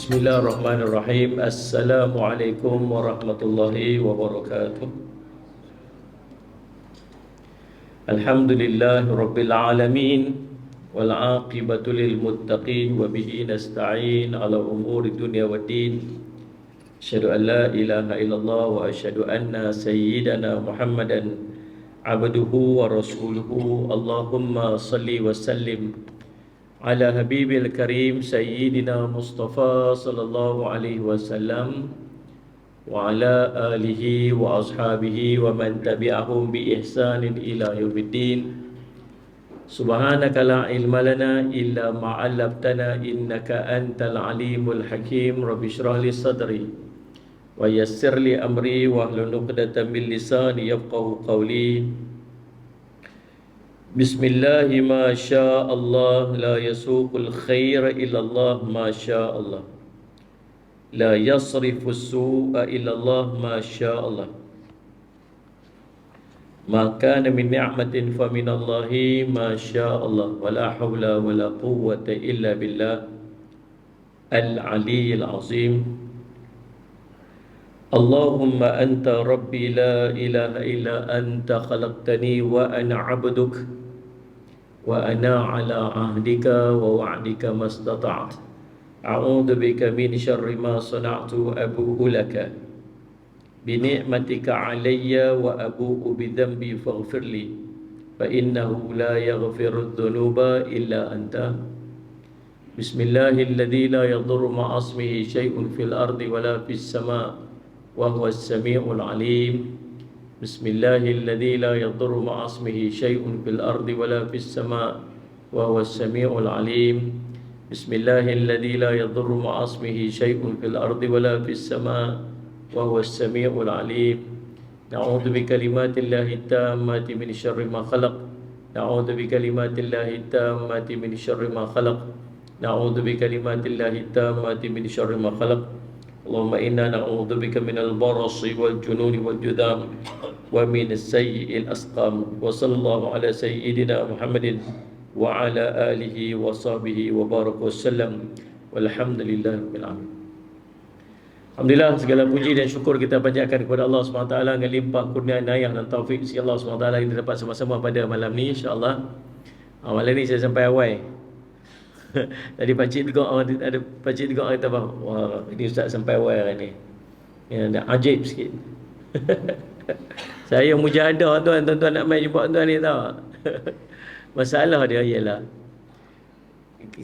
Bismillahirrahmanirrahim. Assalamualaikum warahmatullahi wabarakatuh. Alhamdulillahi rabbil alamin wal aqibatu lil muttaqin wa bihi nasta'in ala umuri dunya waddin. Asyhadu an la ilaha illallah wa asyhadu anna sayyidana Muhammadan abduhu wa rasuluhu. Allahumma salli wa sallim ala habibil karim sayyidina Mustafa sallallahu alaihi wasallam wa ala alihi wa ashabihi wa man tabi'ahum bi ihsanin ila yaumiddin. Subhanaka la ilma lana illa ma 'allamtana innaka antal alimul hakim. Rabbi shrah li sadri wa yassir li amri wa hlul 'uqdatam min lisani yafqahu qawli. Bismillahi ma syaa Allah la yasuqul khaira illa Allah ma syaa Allah. La yasrifu su'a illa Allah ma syaa Allah. Ma kana min ni'matin fa min Allahi ma syaa Allah. Wa la hawla wa la quwwata illa billah al-'aliyyil 'azim. Allahumma anta rabbi la ilaha illa anta khalaqtani wa ana 'abduk wa ana ala ahdika wa wa'dika mastata'tu. A'udzu bika min syarri ma sana'tu abu'u laka bi ni'matika 'alayya wa abu'u bi dhanbi faghfirli fa innahu la yaghfiru dhunuba illa anta. Bismillahilladzi la yadurru ma'a ismihi syai'un fil ardi wa la fis sama' wa huwas sami'ul 'alim. Bismillahilladzi la yadurru ma'a ismihi syai'un fil ardi wala fis sama' wa huwas sami'ul 'alim. Bismillahilladzi la yadurru ma'a ismihi syai'un fil ardi wala fis sama' wa huwas sami'ul 'alim. Na'udzu bi kalimatillahi tammati min syarri ma khalaq. Na'udzu bi kalimatillahi tammati min syarri ma khalaq. Na'udzu bi kalimatillahi tammati min syarri ma khalaq. Allahumma inna na'udzu bika minal barasi wal jununi wal judam wa min sayyi'il asqam. Wa sallallahu ala sayyidina Muhammadin wa ala alihi wa sahbihi wa baraka wasallam. Walhamdulillahi rabbil alamin. Alhamdulillah, segala puji dan syukur kita panjatkan kepada Allah SWT dengan limpah kurnia inayah dan taufik si Allah SWT kita dapat sama-sama pada malam ni insya-Allah. Malam ni saya sampai awal. Tadi pakcik juga ada pakcik juga kata bang, wah ini ustaz sampai awal hari ni. Ya, dah ajaib sikit. Saya mujahadah tuan-tuan nak mai jumpa tuan ni tahu. Masalah dia ialah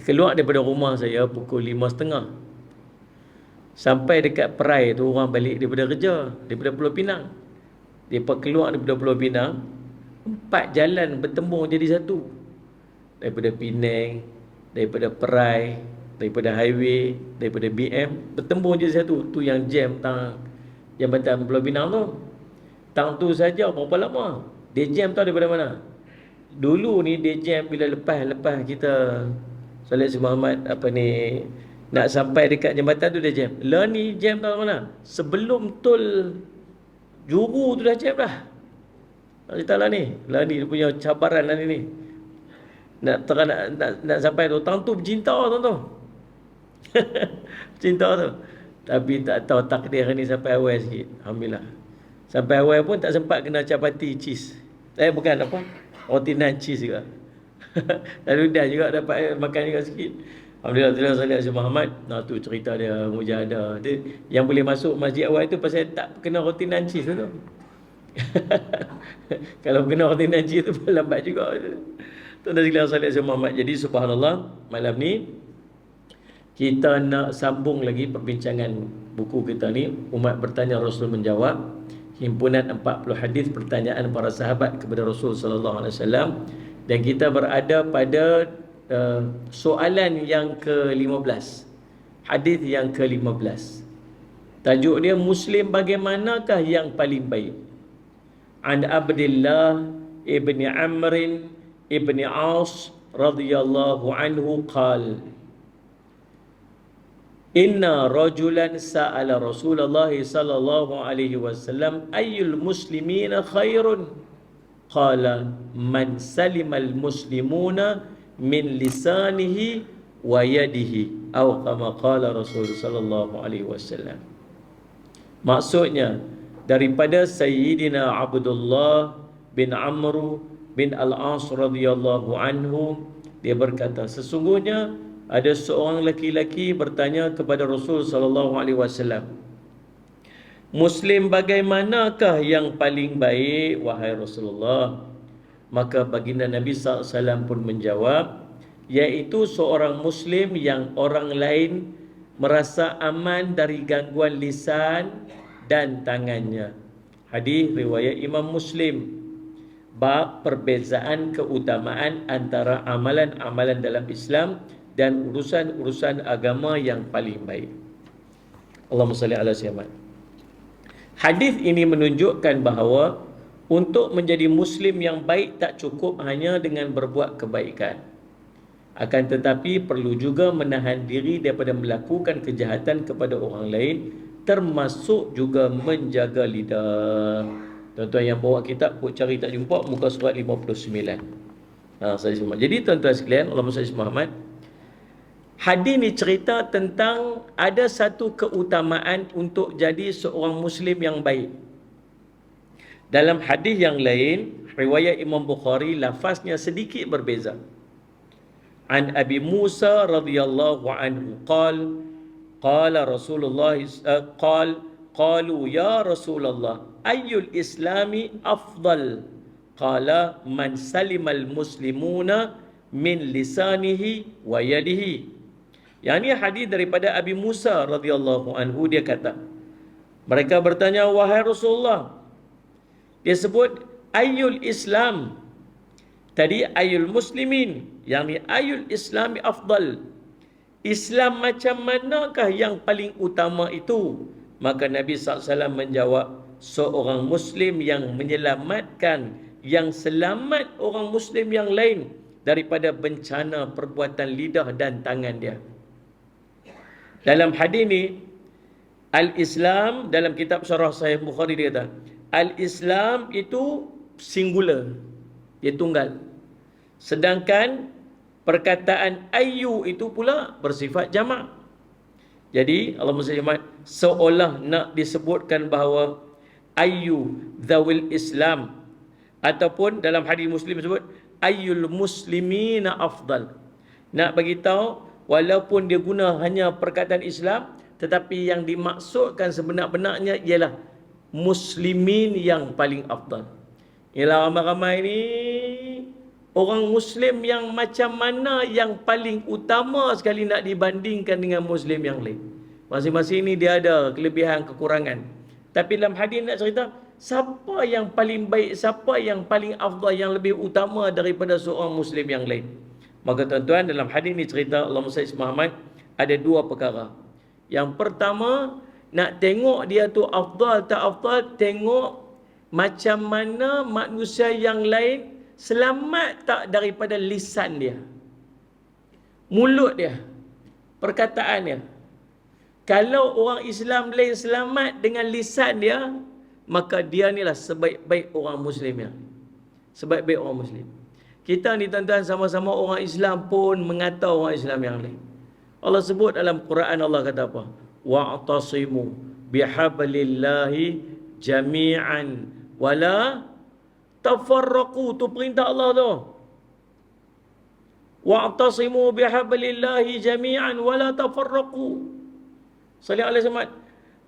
keluar daripada rumah saya pukul 5.30. Sampai dekat Perai tu orang balik daripada kerja, daripada Pulau Pinang. Depa keluar daripada Pulau Pinang, 4 jalan bertembung jadi satu. Daripada Penang, daripada Perai, daripada highway, daripada BM bertembung je satu. Tu yang jam tang Jambatan Pulau Pinang tu. Tang tu saja berapa lama? Dia jam tahu daripada mana? Dulu ni dia jam bila lepas kita solat Subuh Ahmad nak sampai dekat jambatan tu dia jam. Lah ni jam tahu mana? Sebelum tol Juru tu dah jam dah. Cerita lah ni. Lah ni dia punya cabaran lah ni. Nak sampai tu tang tu bercinta tu. Cinta tu. Tapi tak tahu takdir ni sampai awal sikit. Alhamdulillah. Sampai awal pun tak sempat kena capati cheese. Bukan apa? Roti nan cheese juga. Lalu dah juga dapat makan juga sikit. Alhamdulillah sallallahu alaihi Muhammad. Nah tu cerita dia mujahadah. Dia yang boleh masuk masjid awal tu pasal tak kena roti nan cheese tu. Kalau kena roti nan cheese tu lambat juga. Tuan-tuan sekalian sallallahu Muhammad. Jadi subhanallah, malam ni kita nak sambung lagi perbincangan buku kita ni, Umat Bertanya Rasul Menjawab, himpunan 40 hadis pertanyaan para sahabat kepada Rasul sallallahu alaihi wasallam, dan kita berada pada soalan yang ke-15. Hadis yang ke-15. Tajuk dia, Muslim bagaimanakah yang paling baik? An Abdullah ibni Amr ibni As radhiyallahu anhu qala inna rajulan sa'ala Rasulullah sallallahu alaihi wasallam ayyul muslimina khairun qala man salimal muslimuna min lisanihi wa yadihi, atau kama qala Rasul sallallahu alaihi wasallam. Maksudnya daripada Sayyidina Abdullah bin Amr bin Al-As radhiyallahu anhu, dia berkata, sesungguhnya ada seorang lelaki bertanya kepada Rasul sallallahu alaihi wasallam, Muslim bagaimanakah yang paling baik wahai Rasulullah? Maka baginda Nabi SAW pun menjawab, yaitu seorang Muslim yang orang lain merasa aman dari gangguan lisan dan tangannya. Hadis riwayat Imam Muslim. Bab perbezaan keutamaan antara amalan-amalan dalam Islam dan urusan-urusan agama yang paling baik. Allahumma salli ala sayyidina. Hadis ini menunjukkan bahawa untuk menjadi Muslim yang baik tak cukup hanya dengan berbuat kebaikan. Akan tetapi perlu juga menahan diri daripada melakukan kejahatan kepada orang lain, termasuk juga menjaga lidah. Tuan-tuan yang bawa kitab, pun cari tak jumpa, muka surat 59. Jadi tuan-tuan sekalian, Allahumma salli Muhammad. Hadis ni cerita tentang ada satu keutamaan untuk jadi seorang Muslim yang baik. Dalam hadis yang lain, riwayat Imam Bukhari, lafaznya sedikit berbeza. An Abi Musa radhiyallahu anhu qala Rasulullah qalu ya Rasulullah ayyul islami afdal? Qala man salimal muslimuna min lisanihi wa yadihi. Yang ini hadis daripada Abi Musa radhiyallahu anhu, dia kata, mereka bertanya, wahai Rasulullah, dia sebut ayyul Islam. Tadi ayyul muslimin, yang ni ayyul islami afdal. Islam macam manakah yang paling utama itu? Maka Nabi SAW menjawab, seorang Muslim yang menyelamatkan, yang selamat orang Muslim yang lain daripada bencana perbuatan lidah dan tangan dia. Dalam hadis ni, Al-Islam, dalam kitab Syarah Sahih Bukhari dia kata, Al-Islam itu singular, dia tunggal. Sedangkan perkataan ayyu itu pula bersifat jamak. Jadi Allahumma salli alaihi seolah nak disebutkan bahawa ayyu dzawil Islam, ataupun dalam hadis Muslim sebut ayyul muslimina afdal. Nak bagi tahu walaupun dia guna hanya perkataan Islam, tetapi yang dimaksudkan sebenar-benarnya ialah muslimin yang paling afdal. Ialah ramai-ramai ni orang Muslim yang macam mana yang paling utama sekali nak dibandingkan dengan Muslim yang lain. Masing-masing ni dia ada kelebihan, kekurangan. Tapi dalam hadis nak cerita, siapa yang paling baik, siapa yang paling afdal, yang lebih utama daripada seorang Muslim yang lain. Maka tuan-tuan, dalam hadis ni cerita, Allahumma salli Muhammad, ada dua perkara. Yang pertama, nak tengok dia tu afdal tak afdal, tengok macam mana manusia yang lain selamat tak daripada lisan dia, mulut dia, perkataan dia. Kalau orang Islam lain selamat dengan lisan dia, maka dia inilah sebaik-baik orang Muslim yang sebaik-baik orang Muslim. Kita ni tuan-tuan sama-sama orang Islam pun mengata orang Islam yang lain. Allah sebut dalam Quran, Allah kata apa? Wa'tasimu bihablillahi jami'an wala tafarraqu. Tu perintah Allah tu. Wa'tasimu bihablillahi jami'an wala tafarraqu. Salih alaihi wasallam.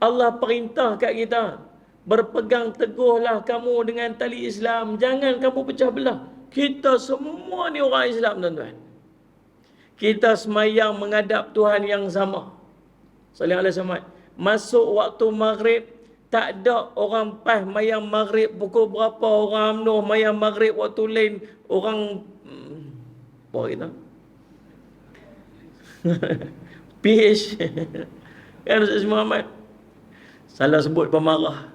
Allah perintah kat kita, berpegang teguhlah kamu dengan tali Islam, jangan kamu pecah belah. Kita semua ni orang Islam tuan-tuan. Kita semayang menghadap Tuhan yang sama. Salih alaihi wasallam. Masuk waktu maghrib, tak ada orang pas mayang maghrib pukul berapa, orang UMNO mayang maghrib waktu lain, orang apa kita? PH. Kan Ustaz Muhammad salah sebut pemarah.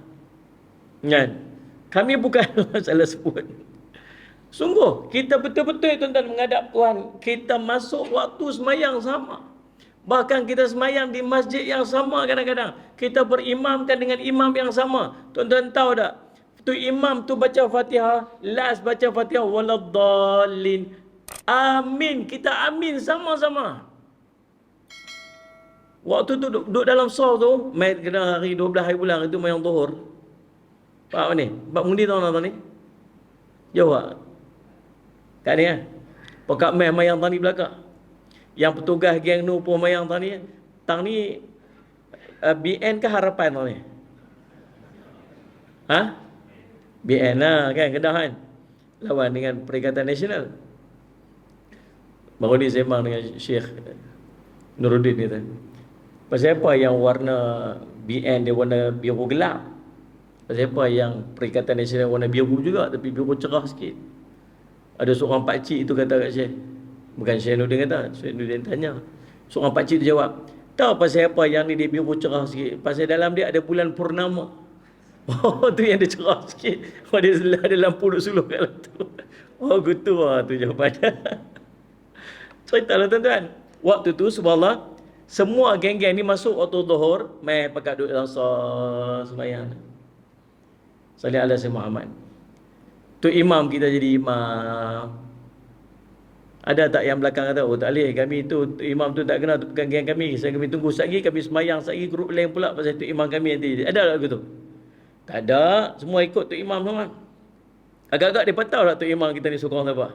Kan? Kami bukan salah sebut. Sungguh, kita betul-betul tuan-tuan menghadap Tuhan. Kita masuk waktu semayang sama. Bahkan kita semayang di masjid yang sama kadang-kadang. Kita berimamkan dengan imam yang sama. Tuan-tuan tahu tak? Tu imam tu baca Fatihah, last baca Fatihah waladdallin. Amin. Kita amin sama-sama. Waktu tu duduk dalam saf tu, mai kena hari 12 hari bulan itu mayang zuhur. Faham ni? Bab mengundi tahu nak ni? Jauh tak? Kat ni kan? Pekat meh mayang tani belakang. Yang petugas geng nu pun mayang tani. Tang ni BN ke harapan tau ni? Ha? BN lah kan, Kedah kan? Lawan dengan Perikatan Nasional. Baru ni sembang dengan Syekh Nuruddin ni tu. Pasal apa yang warna BN dia warna biru gelap? Pasal apa yang Perikatan Nasional warna biru juga tapi biru cerah sikit? Ada seorang pakcik itu kata kat Syekh. Bukan Syekh Nuruddin kata, Syekh Nuruddin tanya. Seorang pakcik tu jawab, tahu pasal apa yang ni dia biru cerah sikit? Pasal dalam dia ada bulan purnama. Oh, tu yang dia cerah sikit. Oh, dia ada lampu duk suluh kat dalam tu. Oh, gitu lah tu jawapannya. Cerita lah tuan-tuan. Waktu tu, subhanallah, semua geng-geng ni masuk waktu zuhur, mai pakat duduk dalam sembahyang. Salih ala Sayyidina Muhammad. Tu imam kita jadi imam. Ada tak yang belakang kata, oh tak boleh, kami tu imam tu tak kenal, tu bukan geng kami. Saya kami tunggu sekejap lagi, kami sembahyang sekejap lagi, grup lain pula pasal tu imam kami nanti. Ada tak begitu? Tak ada, semua ikut tu imam semua. Agak-agak dia tahu tak tu imam kita ni sokong siapa.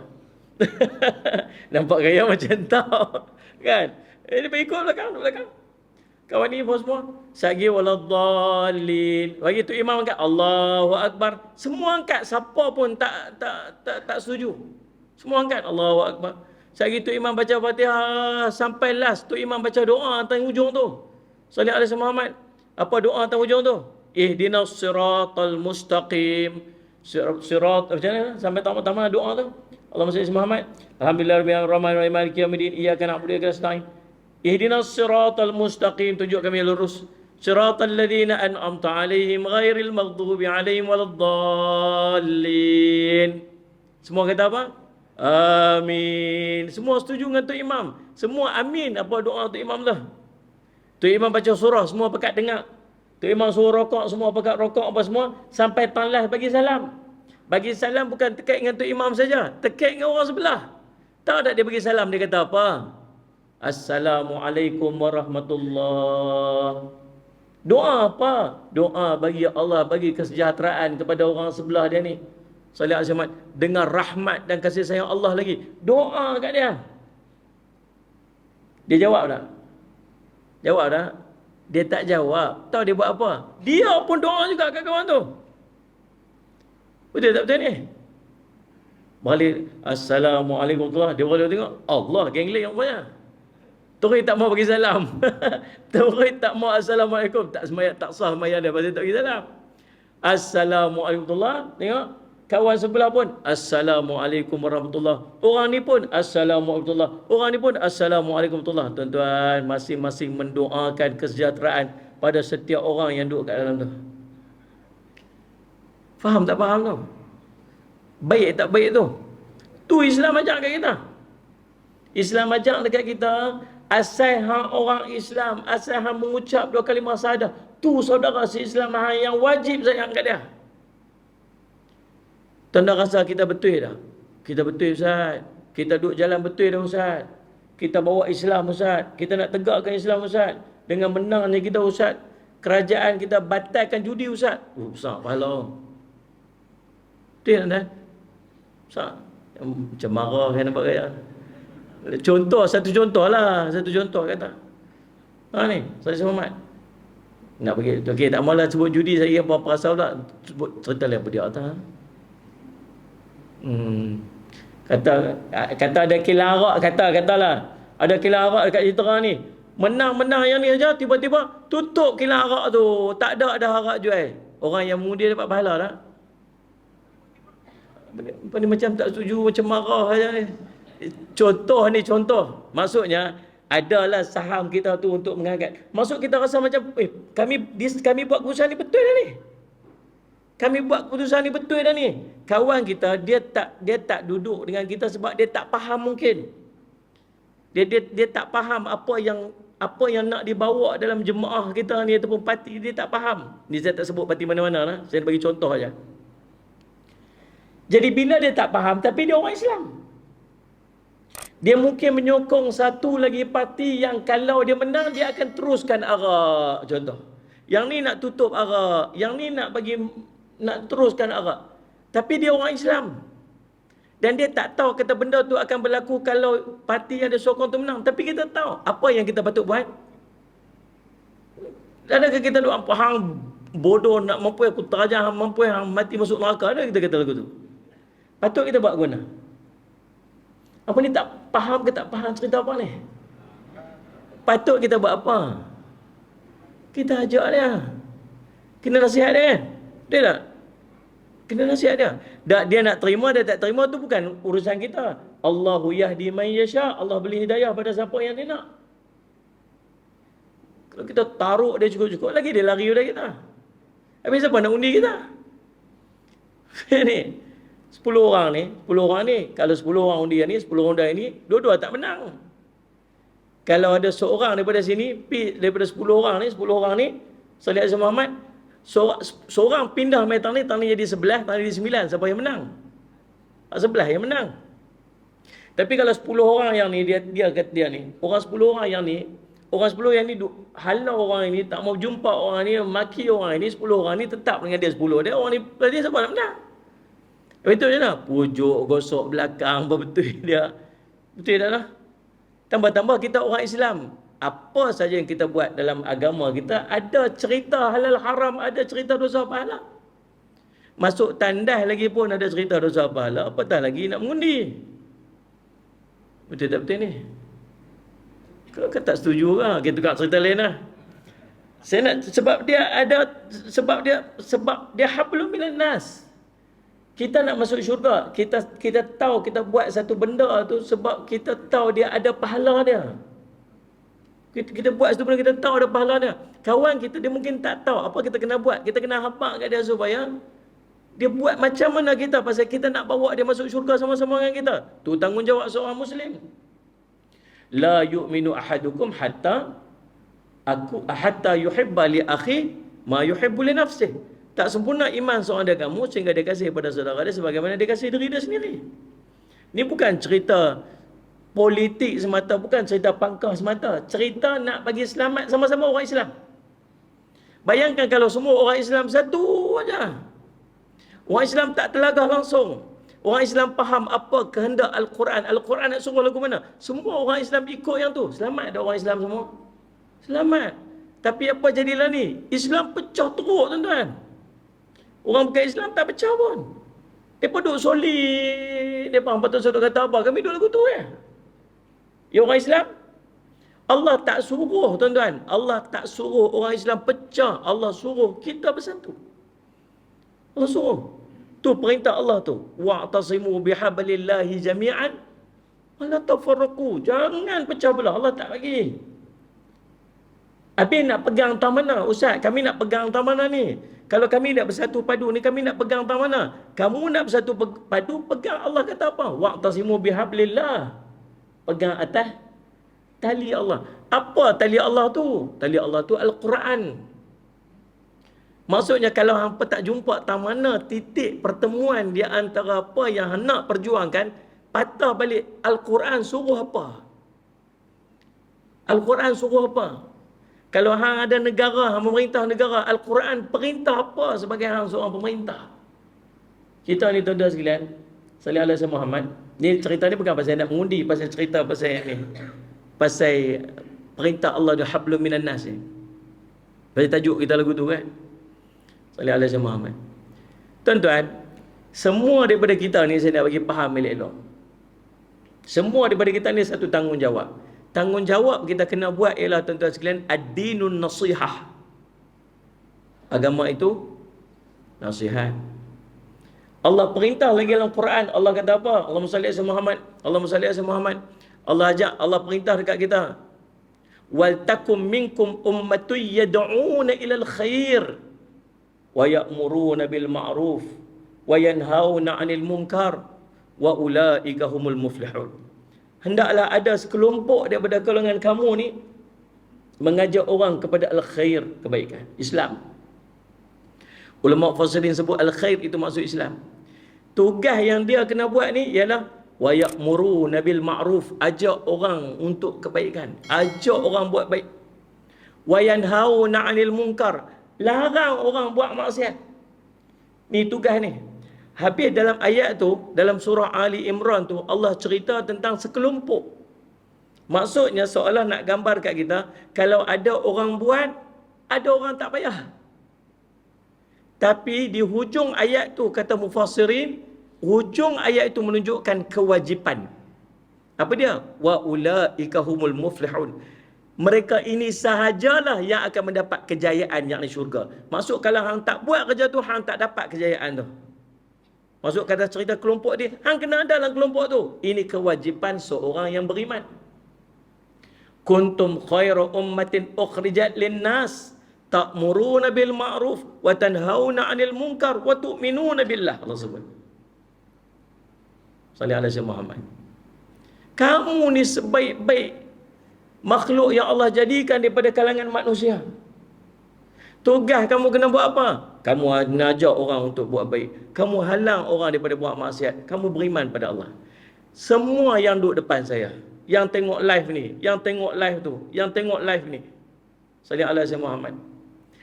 Nampak gaya macam tahu. Kan? Dia ikut belakang. Kawan ni pun semua. Sagi waladhalin. Bagi tu imam angkat Allahu Akbar. Semua angkat. Siapa pun tak setuju. Semua angkat Allahu Akbar. Sagi tu imam baca Fatihah sampai last tu imam baca doa atas ujung tu. Salih alaihi Muhammad. Apa doa atas ujung tu? Ihdinas siratal mustaqim. Sirat macam mana? Sampai tamat-tamat doa tu. Allahumma salli ala Muhammad. Alhamdulillahirabbil alamin maliki yaumiddin iyyaka na'budu wa iyyaka nasta'in. Ihdinas siratal mustaqim, tunjuk kami lurus. Siratal ladzina an'amta 'alaihim ghairil maghdubi 'alaihim waladdallin. Semua kata apa? Amin. Semua setuju dengan tu imam. Semua amin apa doa tu imam lah. Tu imam baca surah semua pekat dengar. Tu imam suruh rokok semua pekat rokok apa semua sampai tanlah bagi salam. Bagi salam bukan terkait dengan tu imam saja, terkait dengan orang sebelah. Tahu tak dia bagi salam dia kata apa? Assalamualaikum warahmatullahi. Doa apa? Doa bagi Allah bagi kesejahteraan kepada orang sebelah dia ni. Salih alaihi wasallam dengan rahmat dan kasih sayang Allah lagi. Doa kat dia. Dia jawab tak? Jawab tak? Dia tak jawab. Tahu dia buat apa? Dia pun doa juga kat kawan tu. Betul tak betul ni? Balik Assalamualaikum warahmatullahi. Dia boleh tengok Allah genglik yang punya. Terus tak mau bagi salam. Terus tak mau Assalamualaikum. Tak semayang, tak sah semayang dia pasal tak bagi salam. Assalamualaikum warahmatullahi. Tengok. Kawan sebelah pun Assalamualaikum warahmatullahi. Orang ni pun Assalamualaikum warahmatullahi. Orang ni pun Assalamualaikum warahmatullahi. Tuan-tuan, masing-masing mendoakan kesejahteraan pada setiap orang yang duduk kat dalam tu. Faham tak faham tu? Baik tak baik tu? Tu Islam ajak kat kita. Islam ajak dekat kita, asal hang orang Islam, asal hang mengucap dua kalimah syahadah, tu saudara se-Islam yang wajib sayang kat dia. Tanda rasa kita betul dah. Kita betul Ustaz. Kita duduk jalan betul dah Ustaz. Kita bawa Islam Ustaz. Kita nak tegakkan Islam Ustaz. Dengan menangnya kita Ustaz, kerajaan kita batalkan judi Ustaz. Ustaz pahala. Betul tak? Ustaz macam marah kan nampak gaya. Contoh, satu contoh lah. Satu contoh kata. Ha ni, saya Muhammad. Nak pergi. Okey, tak maulah sebut judi saya apa asal tak. Sebut cerita lah apa dia atas. Kata ada kilang arak, katalah ada kilang arak dekat Jitera ni. Menang yang ni aja tiba-tiba tutup kilang arak tu. Tak ada arak jual. Orang yang muda dapat pahala tak? Apa ni macam tak setuju, macam marah aja ni. Contoh ni contoh. Maksudnya adalah saham kita tu untuk mengangkat. Maksud kita rasa macam kami buat keputusan ni betul dah ni. Kami buat keputusan ni betul dah ni. Kawan kita dia tak duduk dengan kita sebab dia tak faham mungkin. Dia tak faham apa yang nak dibawa dalam jemaah kita ni ataupun parti, dia tak faham. Ni saya tak sebut parti mana-mana lah. Saya bagi contoh aja. Jadi bila dia tak faham tapi dia orang Islam. Dia mungkin menyokong satu lagi parti yang kalau dia menang, dia akan teruskan arak. Contoh. Yang ni nak tutup arak. Yang ni nak teruskan arak. Tapi dia orang Islam. Dan dia tak tahu kata benda tu akan berlaku kalau parti yang dia sokong tu menang. Tapi kita tahu apa yang kita patut buat. Adakah kita doa hang bodoh nak mampu aku terajah, hang mampu hang mati masuk neraka? Ada kita kata lagu tu. Patut kita buat guna. Apa ni tak faham ke tak faham cerita apa ni? Patut kita buat apa? Kita ajak dia. Kena nasihat dia. Dia tak? Kena nasihat dia. Dia nak terima, dia tak terima tu bukan urusan kita. Allahu yahdi man yasha. Allah beri hidayah pada siapa yang dia nak. Kalau kita taruh dia cukup-cukup lagi, dia lari pada kita. Habis siapa nak undi kita? Ni 10 orang ni, kalau 10 orang undian ni, 10 undian ni, dua-dua tak menang. Kalau ada seorang daripada sini, daripada 10 orang ni, Salih Azhar Muhammad, seorang pindah main tang ni jadi 11, tang ni jadi 9, siapa yang menang? 11 yang menang. Tapi kalau 10 orang yang ni, dia kata dia ni, orang 10 orang yang ni halau orang ini, tak mau jumpa orang ni, maki orang ini, 10 orang ni tetap dengan dia 10. Dia orang ni, dia siapa nak menang? Betul je lah. Pujuk, gosok belakang, betul dia. Betul tak lah? Tambah-tambah kita orang Islam. Apa saja yang kita buat dalam agama kita, ada cerita halal haram, ada cerita dosa pahala. Masuk tandas lagi pun ada cerita dosa pahala. Apatah lagi nak mengundi. Betul tak betul ni? Kalau kau tak setuju lah, kita tukar cerita lain lah. Saya nak, sebab dia hablum minan nas. Kita nak masuk syurga, kita tahu kita buat satu benda tu sebab kita tahu dia ada pahala dia. Kita buat satu benda, kita tahu ada pahala dia. Kawan kita, dia mungkin tak tahu apa kita kena buat. Kita kena habaq kat dia supaya dia buat macam mana kita, pasal kita nak bawa dia masuk syurga sama-sama dengan kita. Tu tanggungjawab seorang Muslim. La yu'minu ahadukum hatta yuhibba li akhi ma yuhibbu li nafsihi. Tak sempurna iman seorang dia kamu sehingga dia kasih pada saudara dia sebagaimana dia kasih diri dia sendiri. Ini bukan cerita politik semata, bukan cerita pangkah semata. Cerita nak bagi selamat sama-sama orang Islam. Bayangkan kalau semua orang Islam satu aja. Orang Islam tak telagah langsung. Orang Islam faham apa kehendak Al-Quran. Al-Quran nak suruh lagu mana. Semua orang Islam ikut yang tu. Selamat dah orang Islam semua. Selamat. Tapi apa jadilah ni? Islam pecah teruk tuan-tuan. Orang bukan Islam tak pecah pun. Mereka duduk solid. Mereka patut saudara kata apa? Kami duduk lagu tu ya. Ya orang Islam. Allah tak suruh tuan-tuan. Allah tak suruh orang Islam pecah. Allah suruh kita bersatu. Allah suruh. Tu perintah Allah tu. Wa'tasimu bihablillahi jami'an. Wala tafarraqu. Jangan pecah belah. Allah tak bagi. Habis nak pegang tang mana? Ustaz, kami nak pegang tang mana ni? Kalau kami nak bersatu padu ni, kami nak pegang tang mana? Kamu nak bersatu padu, pegang Allah kata apa? Wa'tasimu bihablillah. Pegang atas tali Allah. Apa tali Allah tu? Tali Allah tu Al-Quran. Maksudnya kalau hampa tak jumpa tang mana titik pertemuan di antara apa yang nak perjuangkan, patah balik Al-Quran suruh apa? Al-Quran suruh apa? Kalau hang ada negara, hang memerintah negara, Al-Quran perintah apa sebagai hang seorang pemerintah? Kita ni tuan-tuan sekalian, Salih Azhar Muhammad, ni cerita ni bukan pasal nak mengundi, pasal cerita pasal ni. Pasal perintah Allah dia hablum minan nas ni. Pasal tajuk kita lagu tu kan. Salih Azhar Muhammad. Tuan-tuan, semua daripada kita ni saya nak bagi faham elok-elok. Semua daripada kita ni satu tanggungjawab. Tanggungjawab kita kena buat ialah tuan-tuan sekalian ad-dinun nasihah. Agama itu nasihat. Allah perintah lagi dalam Quran. Allah kata apa? Allahumma salli ala Muhammad. Allahumma salli ala Muhammad. Allah ajak, Allah perintah dekat kita. Wal takum minkum ummatun yad'una ila al-khair wa ya'muruna bil ma'ruf wa yanhauna 'anil munkar wa ulaika humul muflihun. Hendaklah ada sekelompok daripada golongan kamu ni mengajak orang kepada al-khair, kebaikan, Islam. Ulama mufassirin sebut al-khair itu maksud Islam. Tugas yang dia kena buat ni ialah wa ya'muruna bil ma'ruf, ajak orang untuk kebaikan, ajak orang buat baik. Wa yanhauna 'anil munkar, larang orang buat maksiat. Ni tugas ni. Habis dalam ayat tu, dalam surah Ali Imran tu, Allah cerita tentang sekelompok. Maksudnya seolah nak gambar kat kita, kalau ada orang buat, ada orang tak payah. Tapi di hujung ayat tu, kata mufassirin, hujung ayat itu menunjukkan kewajipan. Apa dia? Wa ulaika humul muflihun. Mereka ini sahajalah yang akan mendapat kejayaan, yakni syurga. Maksud kalau hang tak buat kerja tu, hang tak dapat kejayaan tu. Maksud kata cerita kelompok dia, hang kena ada dalam kelompok tu. Ini kewajipan seorang yang beriman. Kuntum khairu ummatin ukhrijat linnas ta'muruna bil ma'ruf wa tanhauna 'anil munkar wa tu'minuna billah. Allah sebut. Salih ala Sayyidina Muhammad. Kamu ni sebaik-baik makhluk yang Allah jadikan daripada kalangan manusia. Tugas kamu kena buat apa? Kamu ngajak orang untuk buat baik. Kamu halang orang daripada buat maksiat. Kamu beriman pada Allah. Semua yang duduk depan saya, yang tengok live ni, yang tengok live tu, yang tengok live ni, salih ala Sayyidina Muhammad,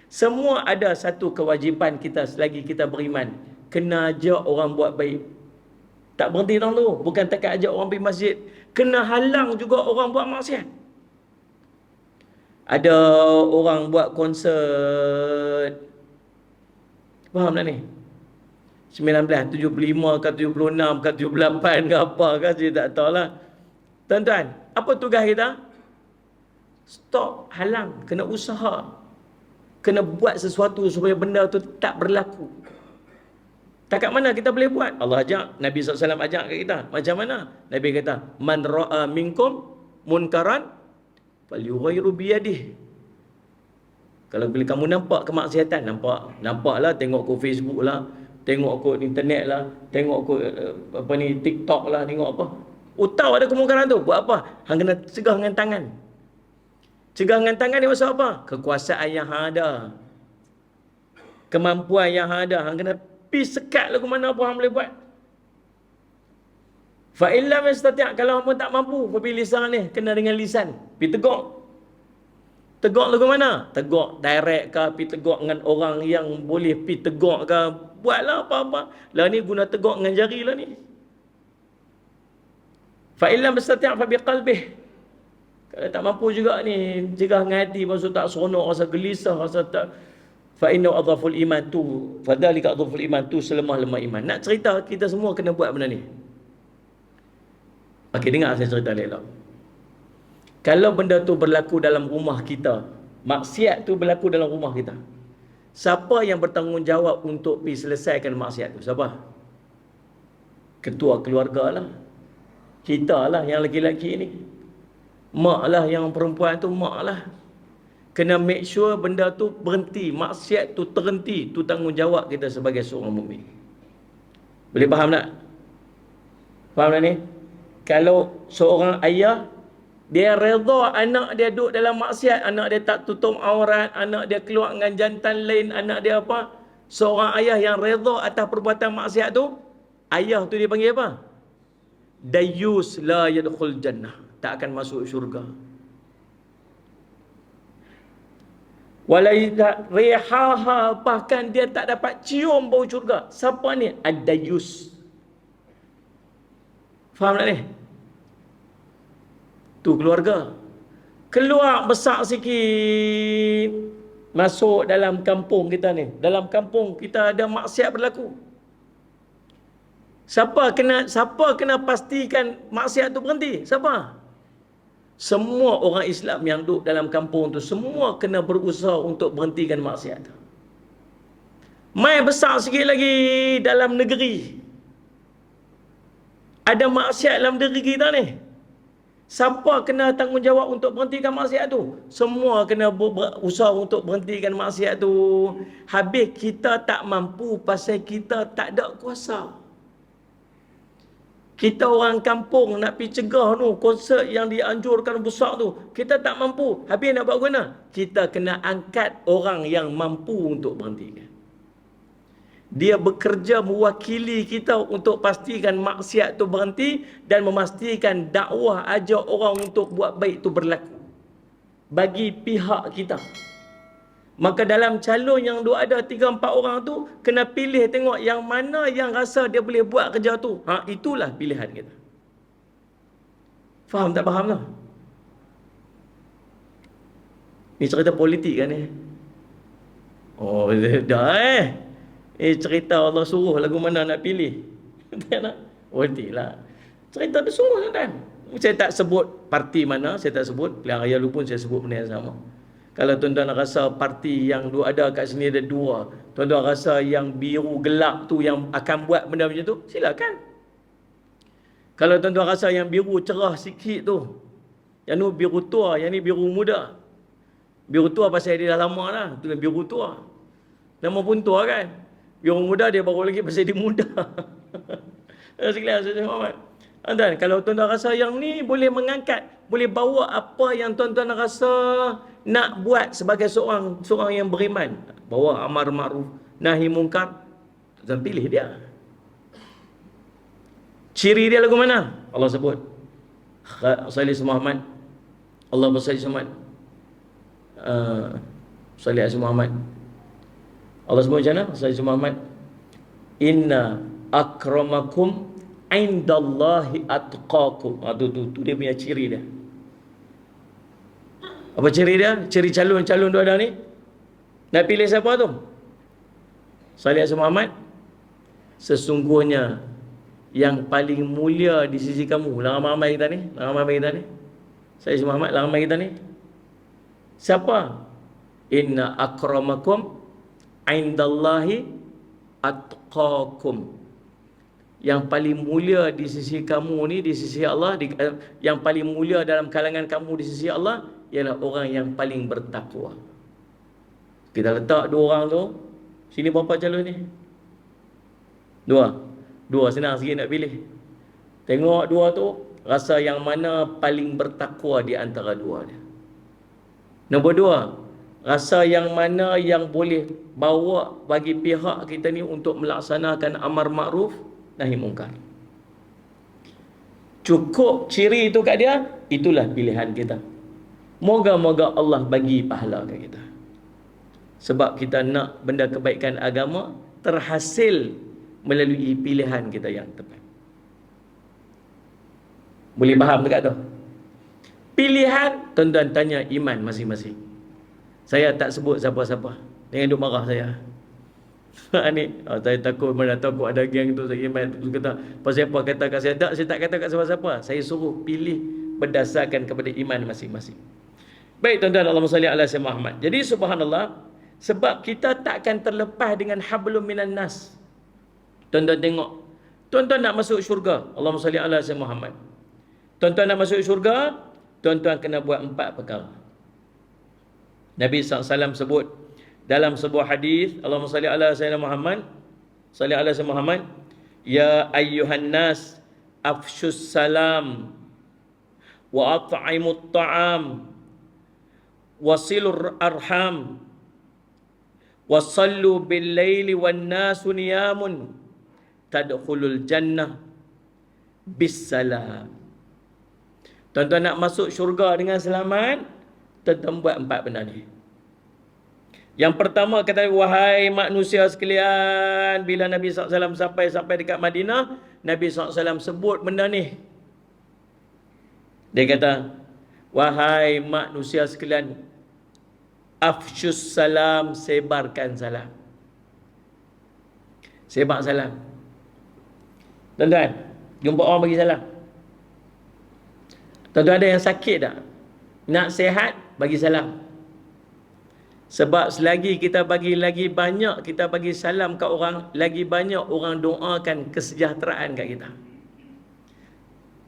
semua ada satu kewajipan kita selagi kita beriman. Kena ajak orang buat baik. Tak berhenti dalam tu. Bukan takat ajak orang pergi masjid. Kena halang juga orang buat maksiat. Ada orang buat konsert, faham tak ni? 1975 ke 76 ke 78 ke apa ke, saya tak tahulah. Tuan-tuan, apa tugas kita? Stop, halang, kena usaha. Kena buat sesuatu supaya benda tu tak berlaku. Takat mana kita boleh buat? Allah ajak, Nabi SAW ajak kat kita. Macam mana? Nabi kata, man ra'a minkum munkaran falyughayyiru biyadihi. Kalau bila kamu nampak kemaksiatan, nampaklah, tengok ke Facebook lah, tengok ke internet lah, tengok ke TikTok lah, tengok apa. Tahu ada kemungkaran tu, buat apa? Hang kena cegah dengan tangan. Cegah dengan tangan ni maksud apa? Kekuasaan yang hang ada, kemampuan yang hang ada, hang kena pergi sekat lagu mana apa hang boleh buat. Fa illam yastati', kalau hang tak mampu, pergi lisan ni, kena dengan lisan, pergi tegur. Tegur lagu mana? Tegur direct ke, pergi tegur dengan orang yang boleh pergi tegur ke, buatlah apa-apa. Lah ni guna tegur dengan jari lah ni. Fa illam yastati' fa biqalbih. Kalau tak mampu juga ni, cegah dengan hati, maksud tak seronok, rasa gelisah, rasa tak. Fa inna adhaful iman tu, fadzalika adhaful iman tu, selemah-lemah iman. Nak cerita, kita semua kena buat benda ni. Okey, dengar saya cerita elok. Kalau benda tu berlaku dalam rumah kita, maksiat tu berlaku dalam rumah kita, siapa yang bertanggungjawab untuk pergi selesaikan maksiat tu? Siapa? Ketua keluarga lah. Kita lah yang lelaki-lelaki ni. Mak lah yang perempuan tu, mak lah. Kena make sure benda tu berhenti, maksiat tu terhenti. Tu tanggungjawab kita sebagai seorang mukmin. Boleh faham tak? Faham tak ni? Kalau seorang ayah, dia redha anak dia duduk dalam maksiat, anak dia tak tutup aurat, anak dia keluar dengan jantan lain, anak dia apa, seorang ayah yang redha atas perbuatan maksiat tu, ayah tu dia panggil apa? Dayyus la yadkhul jannah, tak akan masuk syurga. Walaita rihaha, bahkan dia tak dapat cium bau syurga. Siapa ni? Ad-dayyus. Faham tak ni? Tu keluarga. Keluar besar sikit, masuk dalam kampung kita ni. Dalam kampung kita ada maksiat berlaku. Siapa kena pastikan maksiat tu berhenti? Siapa? Semua orang Islam yang duduk dalam kampung tu, semua kena berusaha untuk berhentikan maksiat tu. Mai besar sikit lagi dalam negeri, ada maksiat dalam negeri kita ni. Siapa kena tanggungjawab untuk berhentikan maksiat tu? Semua kena berusaha untuk berhentikan maksiat tu. Habis kita tak mampu pasal kita tak ada kuasa. Kita orang kampung nak pergi cegah tu, konsert yang dianjurkan besar tu, kita tak mampu. Habis nak buat guna? Kita kena angkat orang yang mampu untuk berhentikan. Dia bekerja mewakili kita untuk pastikan maksiat tu berhenti dan memastikan dakwah ajak orang untuk buat baik tu berlaku bagi pihak kita. Maka dalam calon yang ada 3-4 orang tu, kena pilih tengok yang mana yang rasa dia boleh buat kerja tu. Itulah pilihan kita. Faham tak faham lah? Ni cerita politik kan ni? Oh, dah cerita Allah suruh lagu mana nak pilih. Tak nak? Politik lah. Cerita tu sungguh kan? Saya tak sebut parti mana, saya tak sebut. Pilihan raya dulu pun saya sebut benda yang sama. Kalau tuan-tuan rasa parti yang ada kat sini ada 2, tuan-tuan rasa yang biru gelap tu yang akan buat benda macam tu, silakan. Kalau tuan-tuan rasa yang biru cerah sikit tu, yang tu biru tua, yang ni biru muda. Biru tua pasal dia dah lama lah, tu biru tua. Nama pun tua kan. Biru muda dia baru lagi pasal dia muda. Sekalian Ustaz Muhammad. Dan kalau tuan-tuan rasa yang ni boleh mengangkat, boleh bawa apa yang tuan-tuan rasa nak buat sebagai seorang yang beriman, bawa amar ma'ruf nahi mungkar, tuan pilih dia. Ciri dia lagu mana? Allah sebut Salih Muhammad, Allah bersalih Muhammad, Salih Muhammad. Allah sebut macam mana? Salih Muhammad, inna akramakum indallahi atqakum. Tu dia punya ciri dia. Apa ciri dia? Ciri calon-calon tu ada ni. Nak pilih siapa tu? Salih Muhammad, sesungguhnya yang paling mulia di sisi kamu. Ramai kita ni, Salih Muhammad, ramai kita ni. Siapa? Inna akramakum indallahi atqakum. Yang paling mulia di sisi kamu ni, di sisi Allah, yang paling mulia dalam kalangan kamu di sisi Allah ialah orang yang paling bertakwa. Kita letak 2 orang tu. Sini berapa calon ni? 2 senang sikit nak pilih. Tengok 2 tu, rasa yang mana paling bertakwa di antara 2 dia. Nombor 2, rasa yang mana yang boleh bawa bagi pihak kita ni untuk melaksanakan amar makruf nahi mungkar. Cukup ciri itu kat dia, itulah pilihan kita. Moga-moga Allah bagi pahala kat kita. Sebab kita nak benda kebaikan agama terhasil melalui pilihan kita yang tepat. Boleh faham dekat tu? Pilihan, tuan-tuan tanya iman masing-masing. Saya tak sebut siapa-siapa. Jangan duk marah saya. Ni, saya takut mana takut ada geng tu, saya iman tu kata pasal apa kata kat saya. Tak, saya tak kata kat siapa-siapa. Saya suruh pilih berdasarkan kepada iman masing-masing. Baik tuan-tuan, Allahumma salli ala sayyidina Muhammad. Jadi subhanallah, sebab kita takkan terlepas dengan hablum minan nas. Tuan-tuan tengok, tuan-tuan nak masuk syurga, Allahumma salli ala sayyidina Muhammad. Tuan-tuan nak masuk syurga, tuan-tuan kena buat 4 perkara. Nabi SAW sebut dalam sebuah hadis, Allahumma salli ala sayyidina Muhammad, salli ala sayyidina Muhammad, ya ayyuhan nas afshus salam wa at'imut ta'am wasilur arham wasallu bil laili wan nasu niyamun tadkhulul jannah bis salam. Tuan-tuan nak masuk syurga dengan selamat, tuan-tuan buat 4 benda ni. Yang pertama kata, wahai manusia sekalian, bila Nabi SAW sampai dekat Madinah, Nabi SAW sebut benda ni. Dia kata, wahai manusia sekalian, afshus salam, sebarkan salam. Sebar salam. Tuan-tuan, jumpa orang bagi salam. Tuan-tuan ada yang sakit tak? Nak sihat, bagi salam. Sebab selagi kita bagi lagi banyak, kita bagi salam kat orang, lagi banyak orang doakan kesejahteraan kat kita.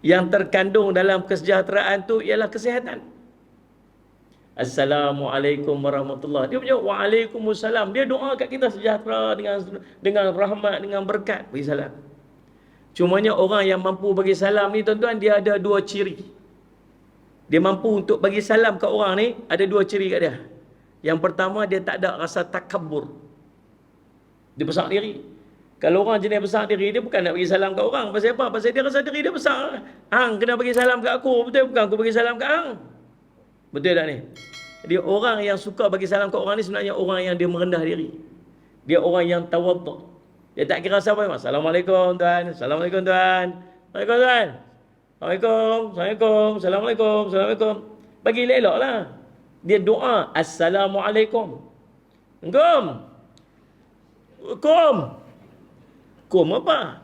Yang terkandung dalam kesejahteraan tu ialah kesihatan. Assalamualaikum warahmatullahi. Dia punya waalaikumsalam. Dia doa kat kita sejahtera dengan rahmat, dengan berkat. Bagi salam. Cumanya orang yang mampu bagi salam ni tuan-tuan, dia ada 2 ciri. Dia mampu untuk bagi salam kat orang ni, ada 2 ciri kat dia. Yang pertama, dia tak ada rasa takabur. Dia besar diri. Kalau orang jenis besar diri, dia bukan nak bagi salam kat orang. Pasal apa? Pasal dia rasa diri dia besar. Hang kena bagi salam kat aku. Betul bukan aku bagi salam kat hang? Betul tak ni? Dia orang yang suka bagi salam kat orang ni sebenarnya orang yang dia merendah diri. Dia orang yang tawaduk. Dia tak kira siapa. Assalamualaikum tuan. Assalamualaikum tuan. Assalamualaikum tuan. Assalamualaikum. Assalamualaikum. Assalamualaikum. Assalamualaikum. Bagi elok lah. Dia doa. Assalamualaikum. Assalamualaikum. Kum apa?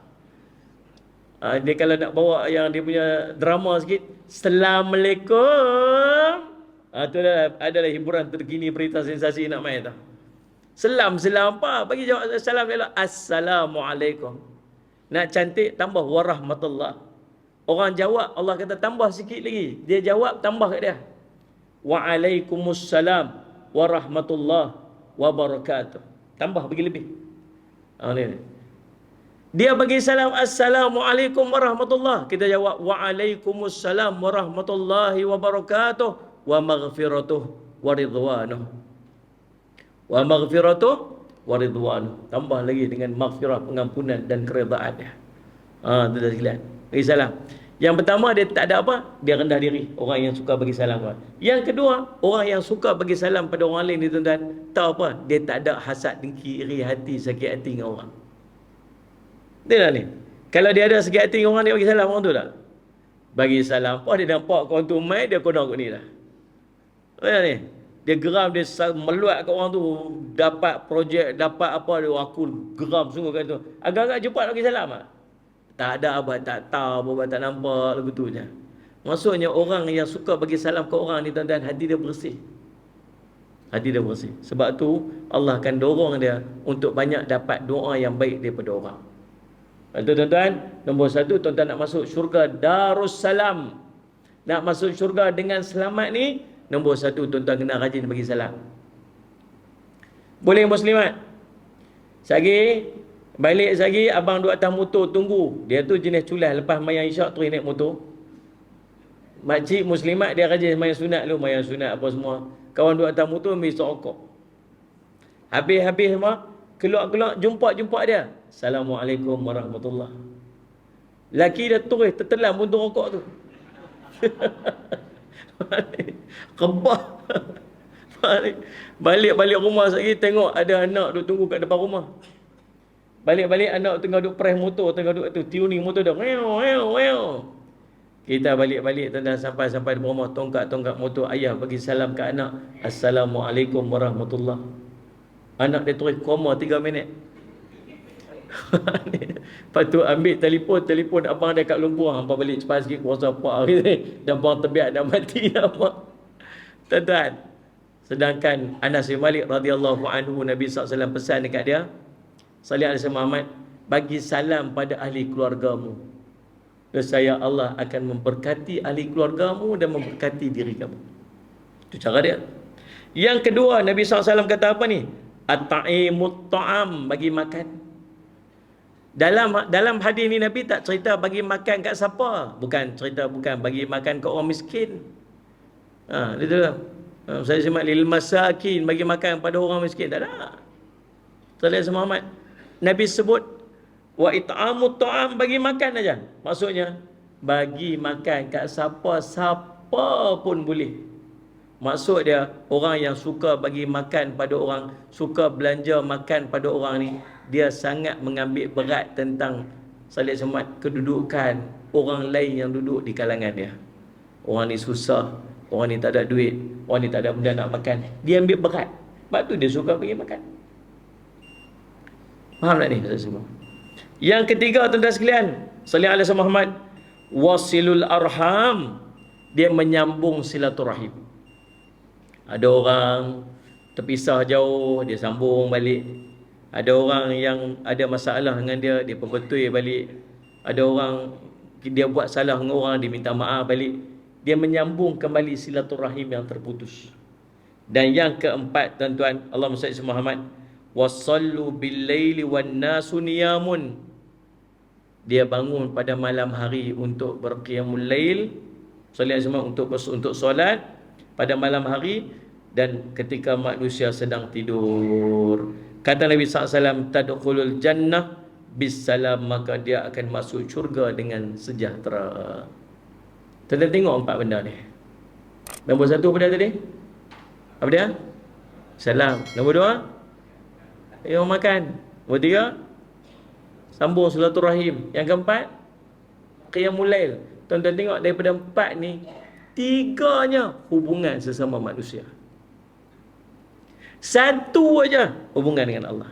Dia kalau nak bawa yang dia punya drama sikit, Assalamualaikum. Itu adalah hiburan terkini berita sensasi nak main tu. Selam apa? Bagi jawab salam elok. Assalamualaikum. Nak cantik tambah warahmatullah. Orang jawab Allah kata tambah sikit lagi. Dia jawab tambah kat dia. Waalaikumsalam warahmatullah wabarakatuh. Tambah bagi lebih. Ni. Dia bagi salam Assalamualaikum warahmatullah. Kita jawab Waalaikumsalam warahmatullahi wabarakatuh wa maghfiratuh wa ridwanuh. Wa maghfiratuh wa ridwanuh. Tambah lagi dengan maghfirah, pengampunan dan keredaannya. Itu dah sekalian. Bagi salam. Yang pertama dia tak ada apa? Dia rendah diri. Orang yang suka bagi salam. Yang kedua, orang yang suka bagi salam pada orang lain ni tuan-tuan, tahu apa? Dia tak ada hasad, dengki, iri hati, sakit hati dengan orang. Dia lah ni. Kalau dia ada sakit hati dengan orang, dia bagi salam orang tu tak? Bagi salam. Apa dia nampak kau tu mai, dia kena kat ni lah. Dia ni. Dia geram, dia meluat kat orang tu. Dapat projek, dapat apa, dia aku geram sungguh kat tu. Agak-agak cepat bagi salam tak? Tak ada abang, tak tahu, abang tak nampak, lagu tu je. Maksudnya orang yang suka bagi salam ke orang ni tuan-tuan, hati dia bersih. Hati dia bersih. Sebab tu Allah akan dorong dia untuk banyak dapat doa yang baik daripada orang. Itu tuan-tuan, nombor satu, tuan-tuan nak masuk syurga Darussalam. Nak masuk syurga dengan selamat ni, nombor satu, tuan-tuan kena rajin bagi salam. Boleh muslimat? Sagi, balik sagi, abang duduk atas motor tunggu. Dia tu jenis culas, lepas mayang isyak terus naik motor. Makcik muslimat dia rajin mayang sunat dulu, mayang sunat apa semua. Kawan duduk atas motor ambil rokok. Habis semua, keluar jumpa dia. Assalamualaikum warahmatullahi. Laki dia terus tertelan buntung rokok tu. Kebah. Balik rumah lagi tengok ada anak duk tunggu kat depan rumah. Balik anak tengah duk press motor, tengah duk tu tuning motor dah. Kita balik tuan-tuan sampai di rumah, tongkat motor, ayah bagi salam ke anak. Assalamualaikum warahmatullahi. Anak dia terus koma 3 minit. Lepas tu ambil telefon abang dia kat Lumpur. Hampa balik cepat sikit kuasa apa dan bang terbiak dah mati apa. Tuan-tuan, sedangkan Anas bin Malik radhiyallahu anhu, Nabi SAW pesan dekat dia, sallallahu alaihi Muhammad, bagi salam pada ahli keluargamu. Nescaya Allah akan memberkati ahli keluargamu dan memberkati diri kamu. Itu cara dia. Yang kedua, Nabi SAW kata apa ni? At-ta'imut ta'am, bagi makan. Dalam hadis ni Nabi tak cerita bagi makan kat siapa. Bukan bagi makan kat orang miskin. Dia tu lah. Saya semak lil masakin, bagi makan pada orang miskin. Tak ada. Sallallahu Muhammad. Nabi sebut wa it'amut ta'am, bagi makan aja. Maksudnya bagi makan kat siapa pun boleh. Maksud dia, orang yang suka bagi makan pada orang, suka belanja makan pada orang ni, dia sangat mengambil berat tentang salih semat kedudukan orang lain yang duduk di kalangan dia. Orang ni susah, orang ni tak ada duit, orang ni tak ada benda nak makan, dia ambil berat. Sebab tu dia suka bagi makan. Faham tak ni semua? Yang ketiga tuan-tuan sekalian, salih alaihi Muhammad, wasilul arham, dia menyambung silaturahim. Ada orang terpisah jauh, dia sambung balik. Ada orang yang ada masalah dengan dia, dia perbetul balik. Ada orang dia buat salah dengan orang, dia minta maaf balik. Dia menyambung kembali silaturahim yang terputus. Dan yang keempat tuan-tuan, Allahumma salli ala Muhammad, wasallu bil laili wan nasu niyamun. Dia bangun pada malam hari untuk berqiyamul lail, solat semua untuk solat pada malam hari, dan ketika manusia sedang tidur. Kata Nabi SAW, tadkhulul jannah bisalam, maka dia akan masuk syurga dengan sejahtera. Tuan-tuan tengok 4 benda ni. Nombor 1 apa dia tadi? Apa dia? Salam. Nombor 2, yang makan. Nombor 3, sambung silaturahim. Yang keempat, qiyamul lail. Tuan-tuan tengok daripada 4 ni, 3-nya hubungan sesama manusia. 1 aja hubungan dengan Allah.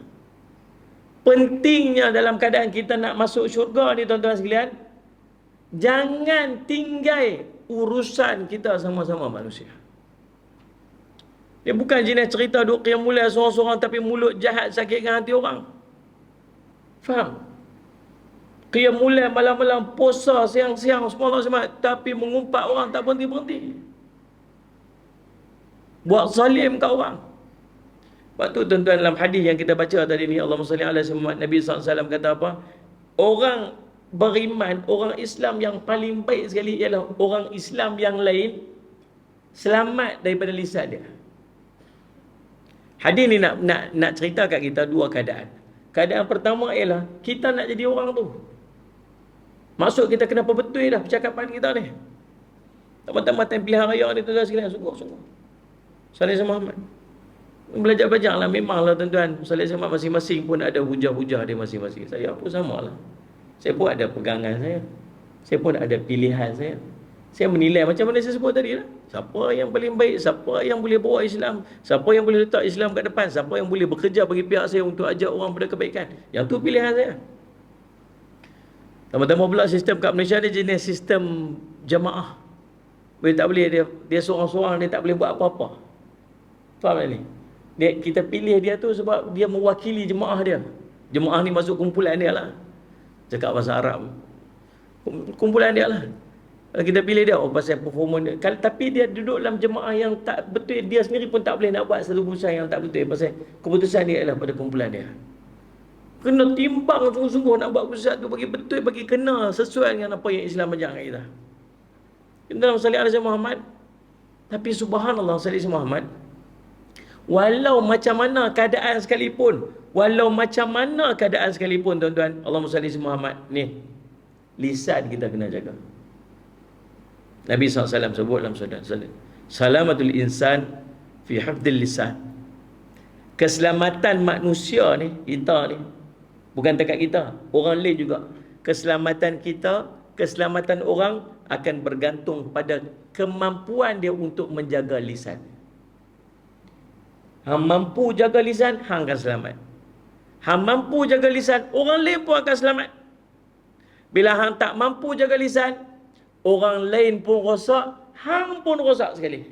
Pentingnya dalam keadaan kita nak masuk syurga ni tuan-tuan sekalian, jangan tinggal urusan kita sama-sama manusia. Dia bukan jenis cerita duk qiyamul lail seorang-seorang tapi mulut jahat sakitkan hati orang. Faham? Qiyamul lail malam-malam, puasa siang-siang semua tapi mengumpat orang tak berhenti-berhenti. Buat zalim kat orang. Sebab tu tuan-tuan, dalam hadis yang kita baca tadi ni, Allahumma salli ala Muhammad, Nabi SAW kata apa? Orang beriman, orang Islam yang paling baik sekali ialah orang Islam yang lain selamat daripada lisan dia. Hadis ni nak cerita kat kita 2 keadaan. Keadaan pertama ialah kita nak jadi orang tu. Maksud kita kena betul dah percakapan kita ni. Teman-teman pilihan raya ni tuan-tuan sekalian, sungguh-sungguh. Salih Muhammad. Belajar-belajar lah, memanglah tuan-tuan. Salih Muhammad masing-masing pun ada hujah-hujah dia masing-masing. Saya pun sama lah. Saya pun ada pegangan saya. Saya pun ada pilihan saya. Saya menilai macam mana saya sebut tadi lah. Siapa yang paling baik, siapa yang boleh bawa Islam, siapa yang boleh letak Islam kat depan, siapa yang boleh bekerja bagi pihak saya untuk ajak orang pada kebaikan. Yang tu pilihan saya. Tambah-tambah pula sistem kat Malaysia ni jenis sistem jamaah. Tak boleh dia seorang-seorang, dia tak boleh buat apa-apa. Faham tak ni? Kita pilih dia tu sebab dia mewakili jemaah dia. Jemaah ni masuk kumpulan dia lah. Cakap bahasa Arab, kumpulan dia lah. Kita pilih dia, pasal performa dia. Tapi dia duduk dalam jemaah yang tak betul, dia sendiri pun tak boleh nak buat satu keputusan yang tak betul. Pasal keputusan dia adalah pada kumpulan dia. Kena timbang sungguh-sungguh nak buat keputusan tu bagi betul, bagi kena sesuai dengan apa yang Islam ajar kat kita. Kita dalam salih alaihi Muhammad. Tapi subhanallah, salih alaihi Muhammad, walau macam mana keadaan sekalipun, tuan-tuan, Allahumma salli Muhammad ni, lisan kita kena jaga. Nabi SAW sebut dalam sabda, salamatul insan fi hifdil lisan. Keselamatan manusia ni, kita ni, bukan dekat kita, orang lain juga. Keselamatan kita, keselamatan orang akan bergantung pada kemampuan dia untuk menjaga lisan. Hang mampu jaga lisan, hang akan selamat. Hang mampu jaga lisan, orang lain pun akan selamat. Bila hang tak mampu jaga lisan, orang lain pun rosak, hang pun rosak sekali.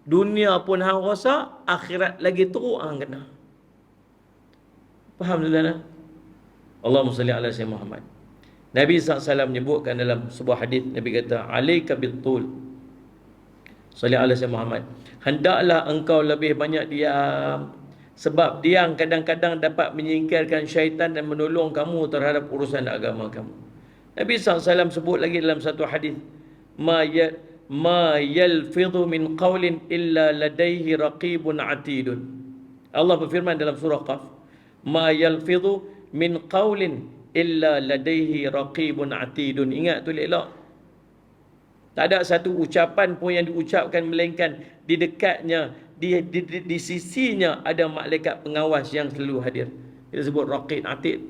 Dunia pun hang rosak, akhirat lagi teruk hang kena. Faham tuan-tuan? Allahumma salli ala sayyidina Muhammad. Nabi SAW menyebutkan dalam sebuah hadis, Nabi kata, alaika bitul. Salli ala sayyidina Muhammad. Hendaklah engkau lebih banyak diam. Sebab diam kadang-kadang dapat menyingkirkan syaitan dan menolong kamu terhadap urusan agama kamu. Nabi SAW sebut lagi dalam satu hadis, ma yalfidhu min qawlin illa ladaihi raqibun atidun. Allah berfirman dalam surah Qaf, ma yalfidhu min qawlin illa ladaihi raqibun atidun. Ingat tu elok. Tak ada satu ucapan pun yang diucapkan melainkan di dekatnya, di sisinya ada malaikat pengawas yang selalu hadir. Kita sebut raqib atid.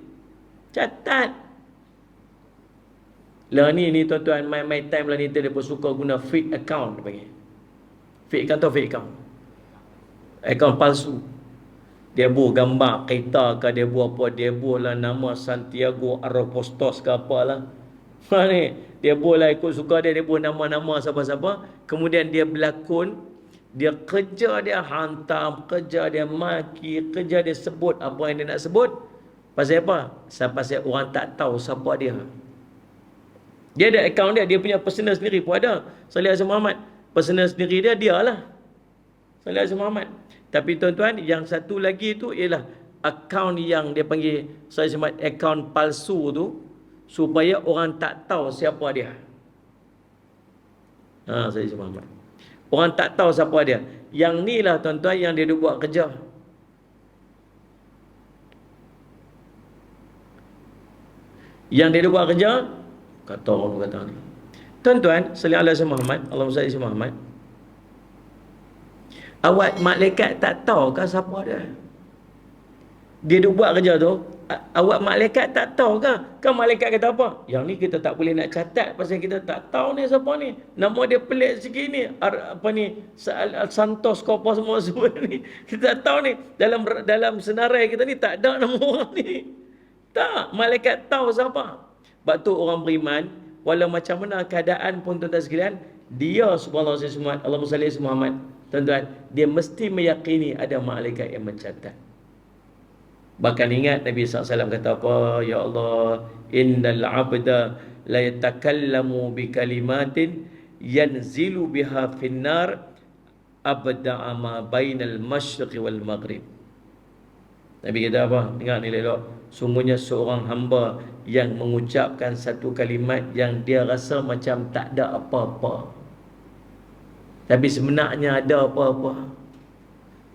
Catat. Lah ni tuan-tuan, my time lah ni dia pun suka guna fake account dia panggil. Fake account atau fake account? Account palsu. Dia buat gambar kereta ke, dia buat apa, dia buat lah nama Santiago Aeropostos ke apalah. Ha ni, dia buat lah ikut suka dia buat nama-nama siapa-siapa, kemudian dia berlakon, dia kerja dia hantam, kerja dia maki, kerja dia sebut apa yang dia nak sebut. Pasal apa? Pasal orang tak tahu siapa dia. Dia ada akaun dia punya personal sendiri pun ada. Salih alaihi Muhammad, personal sendiri dia lah. Salih alaihi Muhammad. Tapi tuan-tuan, yang satu lagi tu ialah akaun yang dia panggil Salih alaihi Muhammad, akaun palsu tu, supaya orang tak tahu siapa dia. Salih alaihi Muhammad. Orang tak tahu siapa dia. Yang ni lah tuan-tuan yang dia buat kerja. Yang dia buat kerja, kata orang kata ni. Tuan-tuan, sallallahu alaihi Muhammad, Allahumma salli ala Muhammad. Awak malaikat tak tahu kan siapa dia? Dia duk buat kerja tu, awak malaikat tak tahu kan? Kan malaikat kata apa? Yang ni kita tak boleh nak catat pasal kita tak tahu ni siapa ni. Nama dia pelik sikit ni. Apa ni? Santos kau apa semua ni. Kita tak tahu ni. Dalam senarai kita ni tak ada nama orang ni. Tak, malaikat tahu siapa. Sebab tu orang beriman, walau macam mana keadaan pun tuan-tuan sekalian, dia subhanallah Allahumma salli ala Muhammad, tuan-tuan, dia mesti meyakini ada malaikat yang mencatat. Bahkan ingat Nabi SAW kata apa? Ya Allah, innal abda la yatakallamu bi kalimatin yanzilu biha finnar abda'a ma bainal masyriqi wal maghrib. Nabi kata apa? Dengar ni elok. Sungguhnya seorang hamba yang mengucapkan satu kalimat yang dia rasa macam tak ada apa-apa, tapi sebenarnya ada apa-apa.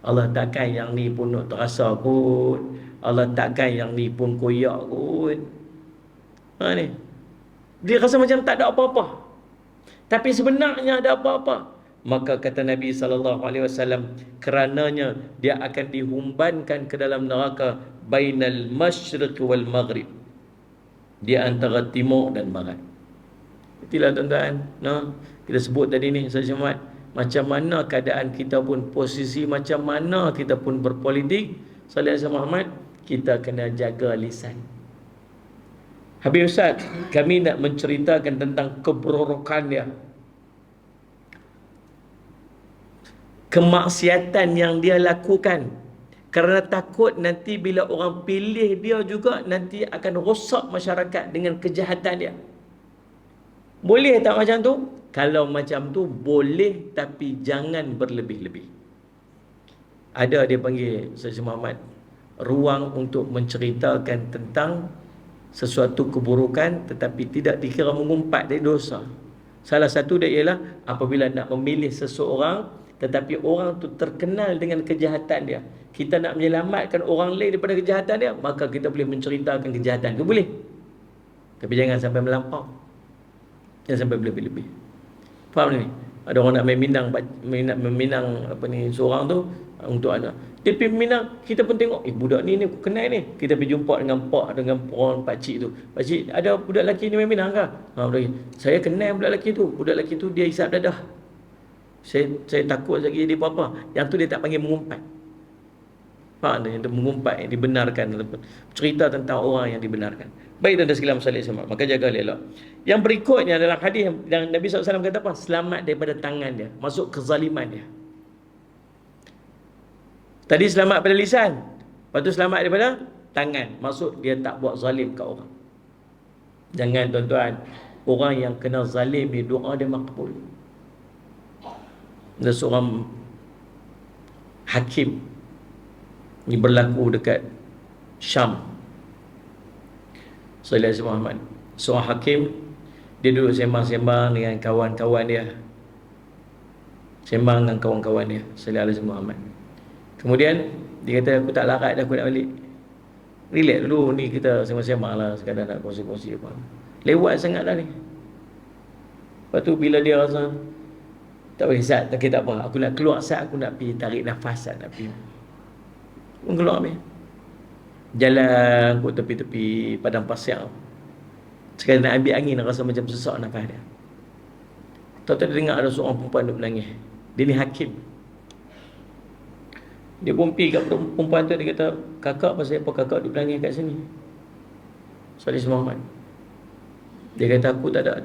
Allah takkan yang ni pun nak terasa kot. Allah takkan yang ni pun koyak kot. Ni. Dia rasa macam tak ada apa-apa, tapi sebenarnya ada apa-apa. Maka kata Nabi SAW, kerananya dia akan dihumbankan ke dalam neraka bainal masyriq wal maghrib, di antara timur dan barat. Itulah tuan-tuan, kita sebut tadi ni, saya Muhammad, macam mana keadaan kita pun, posisi macam mana kita pun berpolitik, sallallahu alaihi Muhammad, kita kena jaga lisan. Habis Ustaz, kami nak menceritakan tentang keburukan dia, kemaksiatan yang dia lakukan, kerana takut nanti bila orang pilih dia juga nanti akan rosak masyarakat dengan kejahatan dia. Boleh tak macam tu? Kalau macam tu boleh, tapi jangan berlebih-lebih. Ada dia panggil Syekh Muhammad ruang untuk menceritakan tentang sesuatu keburukan tetapi tidak dikira mengumpat dari dosa. Salah satu dia ialah apabila nak memilih seseorang tetapi orang tu terkenal dengan kejahatan dia, kita nak menyelamatkan orang lain daripada kejahatan dia, maka kita boleh menceritakan kejahatan tu, boleh. Tapi jangan sampai melampau, jangan sampai berlebih-lebih. Faham ni? Ada orang nak meminang apa ni seorang tu untuk anak. Dia pergi meminang, kita pun tengok, budak ni aku kenal ni. Kita pergi jumpa dengan orang pakcik tu. Pakcik, ada budak lelaki ni main minang ke? Saya kenal budak lelaki tu. Budak lelaki tu dia hisap dadah. Saya takut lagi dia apa-apa. Yang tu dia tak panggil mengumpat. Faham tak? Yang mengumpat, yang dibenarkan. Cerita tentang orang yang dibenarkan. Baik tuan-tuan sekalian salih sama. Maka jaga elok. Yang berikutnya dalam hadis yang Nabi SAW kata apa? Selamat daripada tangan dia. Masuk kezaliman dia. Tadi selamat pada lisan. Lepas tu selamat daripada tangan. Maksud dia tak buat zalim kat orang. Jangan tuan-tuan. Orang yang kena zalim ni doa dia makbul. Ada seorang hakim ni berlaku dekat Syam. Sallallahu alaihi Muhammad. Seorang hakim, dia duduk sembang-sembang dengan kawan-kawan dia. Sembang dengan kawan-kawan dia. Sallallahu alaihi Muhammad. Kemudian dia kata, aku tak larat dah, aku nak balik. Relax dulu ni, kita sembang-sembang lah, sekadar nak kongsi-kongsi apa. Lewat sangat dah ni. Lepas tu bila dia rasa tak boleh Zat, tak apa, aku nak keluar Zat, aku nak pergi tarik nafas Zat, nak pergi keluar ni. Jalan ke tepi-tepi padang pasir, sekali nak ambil angin, rasa macam sesak nafas dia. Tahu-tahu dia dengar ada seorang perempuan duduk menangis. Dia ni hakim. Dia pun pergi kat perempuan tu, dia kata, kakak pasal apa kakak duduk menangis kat sini? Salih Muhammad. Dia kata, aku tak ada.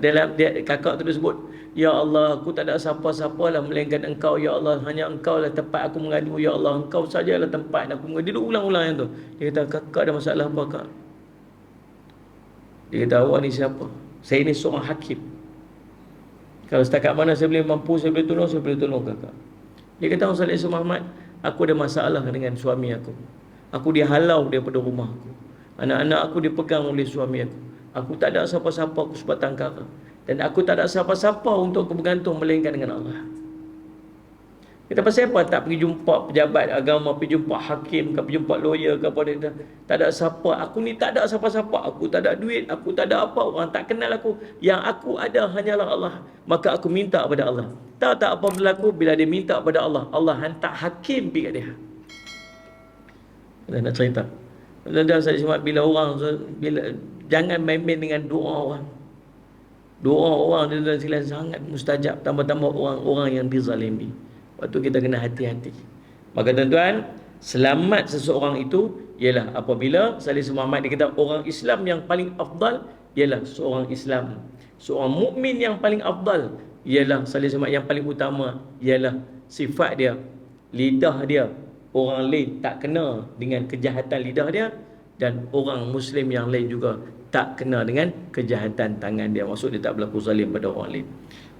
Kakak tu dia sebut, ya Allah, aku tak ada siapa-siapa lah melainkan engkau, ya Allah. Hanya engkau lah tempat aku mengadu, ya Allah. Engkau sajalah tempat aku mengadu. Dia duduk ulang-ulang yang tu. Dia kata, kakak ada masalah apa kak? Dia kata, awak ni siapa? Saya ni seorang hakim. Kalau setakat mana saya boleh mampu, saya boleh tolong kakak. Dia kata, Salih Muhammad, aku ada masalah dengan suami aku. Aku dihalau daripada rumah aku. Anak-anak aku dipegang oleh suami aku. Aku tak ada siapa-siapa, aku sebatang kara. Dan aku tak ada siapa-siapa untuk aku bergantung melainkan dengan Allah. Kita pasal apa tak pergi jumpa pejabat agama, pergi jumpa hakim, pergi jumpa lawyer ke apa dia. Tak ada siapa. Aku ni tak ada siapa-siapa. Aku tak ada duit, aku tak ada apa. Orang tak kenal aku. Yang aku ada hanyalah Allah. Maka aku minta kepada Allah. Tahu tak apa berlaku bila dia minta kepada Allah? Allah hantar hakim pergi kat dia. Kita nak cerita. Dan saya cuma bila orang jangan main-main dengan doa orang. Doa orang di dalam silam sangat mustajab, tambah-tambah orang-orang yang dizalimi. Waktu kita kena hati-hati. Maka tuan-tuan, selamat seseorang itu ialah apabila Salih Muhammad dia kata orang Islam yang paling afdal ialah seorang Islam. Seorang mukmin yang paling afdal ialah Salih Muhammad yang paling utama ialah sifat dia, lidah dia. Orang lain tak kena dengan kejahatan lidah dia, dan orang Muslim yang lain juga tak kena dengan kejahatan tangan dia. Maksud dia tak berlaku zalim pada orang lain.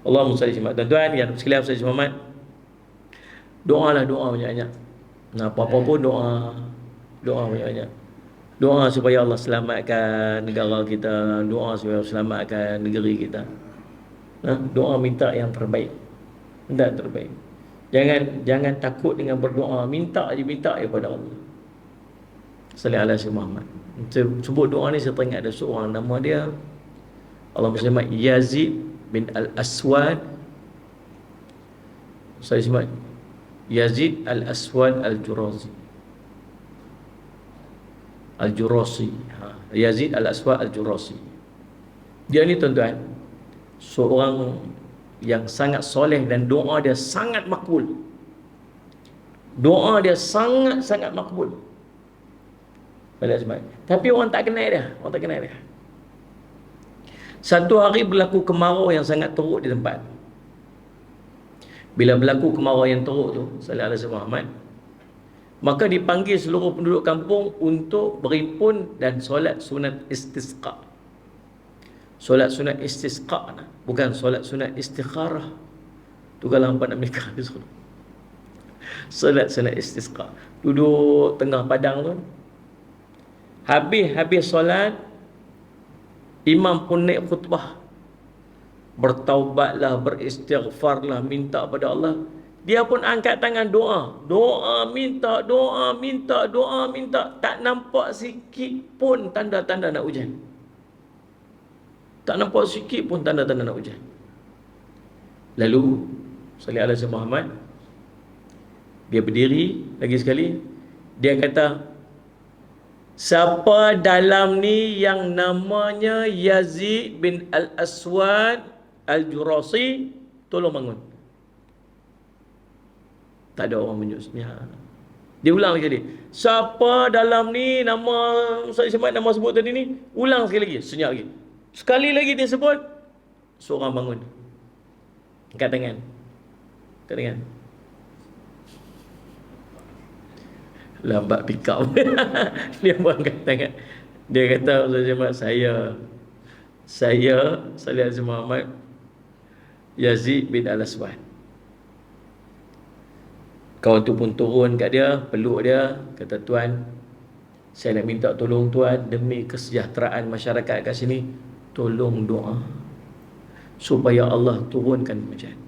Allahumma salli ala tuan-tuan yang sekalian Salih Muhammad. Doalah, doa banyak-banyak. Nah, apa-apa pun doa banyak-banyak. Doa supaya Allah selamatkan negara kita, doa supaya Allah selamatkan negeri kita. Nah, doa minta yang terbaik. Minta yang terbaik. Jangan takut dengan berdoa, minta je pada Allah. Sallallahu alaihi Muhammad. Sebut doa ni saya teringat ada seorang nama dia Allahumma salli Yazid bin Al-Aswad. Saya sebut Yazid Al-Aswad Al-Jurazi. Yazid Al-Aswad Al-Jurazi. Dia ni tuan-tuan seorang yang sangat soleh dan doa dia sangat makbul. Doa dia sangat makbul. Tapi orang tak kenal dia. Satu hari berlaku kemarau yang sangat teruk di tempat. Bila berlaku kemarau yang teruk tu, Sallallahu Alaihi Muhammad, maka dipanggil seluruh penduduk kampung untuk berhimpun dan solat sunat istisqa. Solat sunat istisqa, bukan solat sunat istikharah. Tu kalau hampa nak menikah di sana. Solat sunat istisqa. Duduk tengah padang tu. Habis solat, imam pun naik khutbah. Bertaubatlah, beristighfarlah, minta pada Allah. Dia pun angkat tangan doa. Doa minta. Tak nampak sikit pun tanda-tanda nak hujan. Tak nampak sikit pun tanda-tanda nak hujan. Lalu Sallallahu Alaihi Muhammad, dia berdiri lagi sekali. Dia kata, siapa dalam ni yang namanya Yazid bin Al-Aswad Al-Jurasi, tolong bangun. Tak ada orang menyusnya. Dia ulang lagi. Siapa dalam ni nama saya sebut tadi ni, ulang sekali lagi, senyap lagi. Sekali lagi dia sebut, seorang bangun. Angkat tangan. Lambat pick up. Dia pun angkat tangan. Dia kata, saya Sallallahu Alaihi Muhammad Yazid bin Al-Aswad. Kawan tu pun turun kat dia, peluk dia, kata, tuan, saya nak minta tolong tuan demi kesejahteraan masyarakat kat sini, tolong doa supaya Allah turunkan hujan,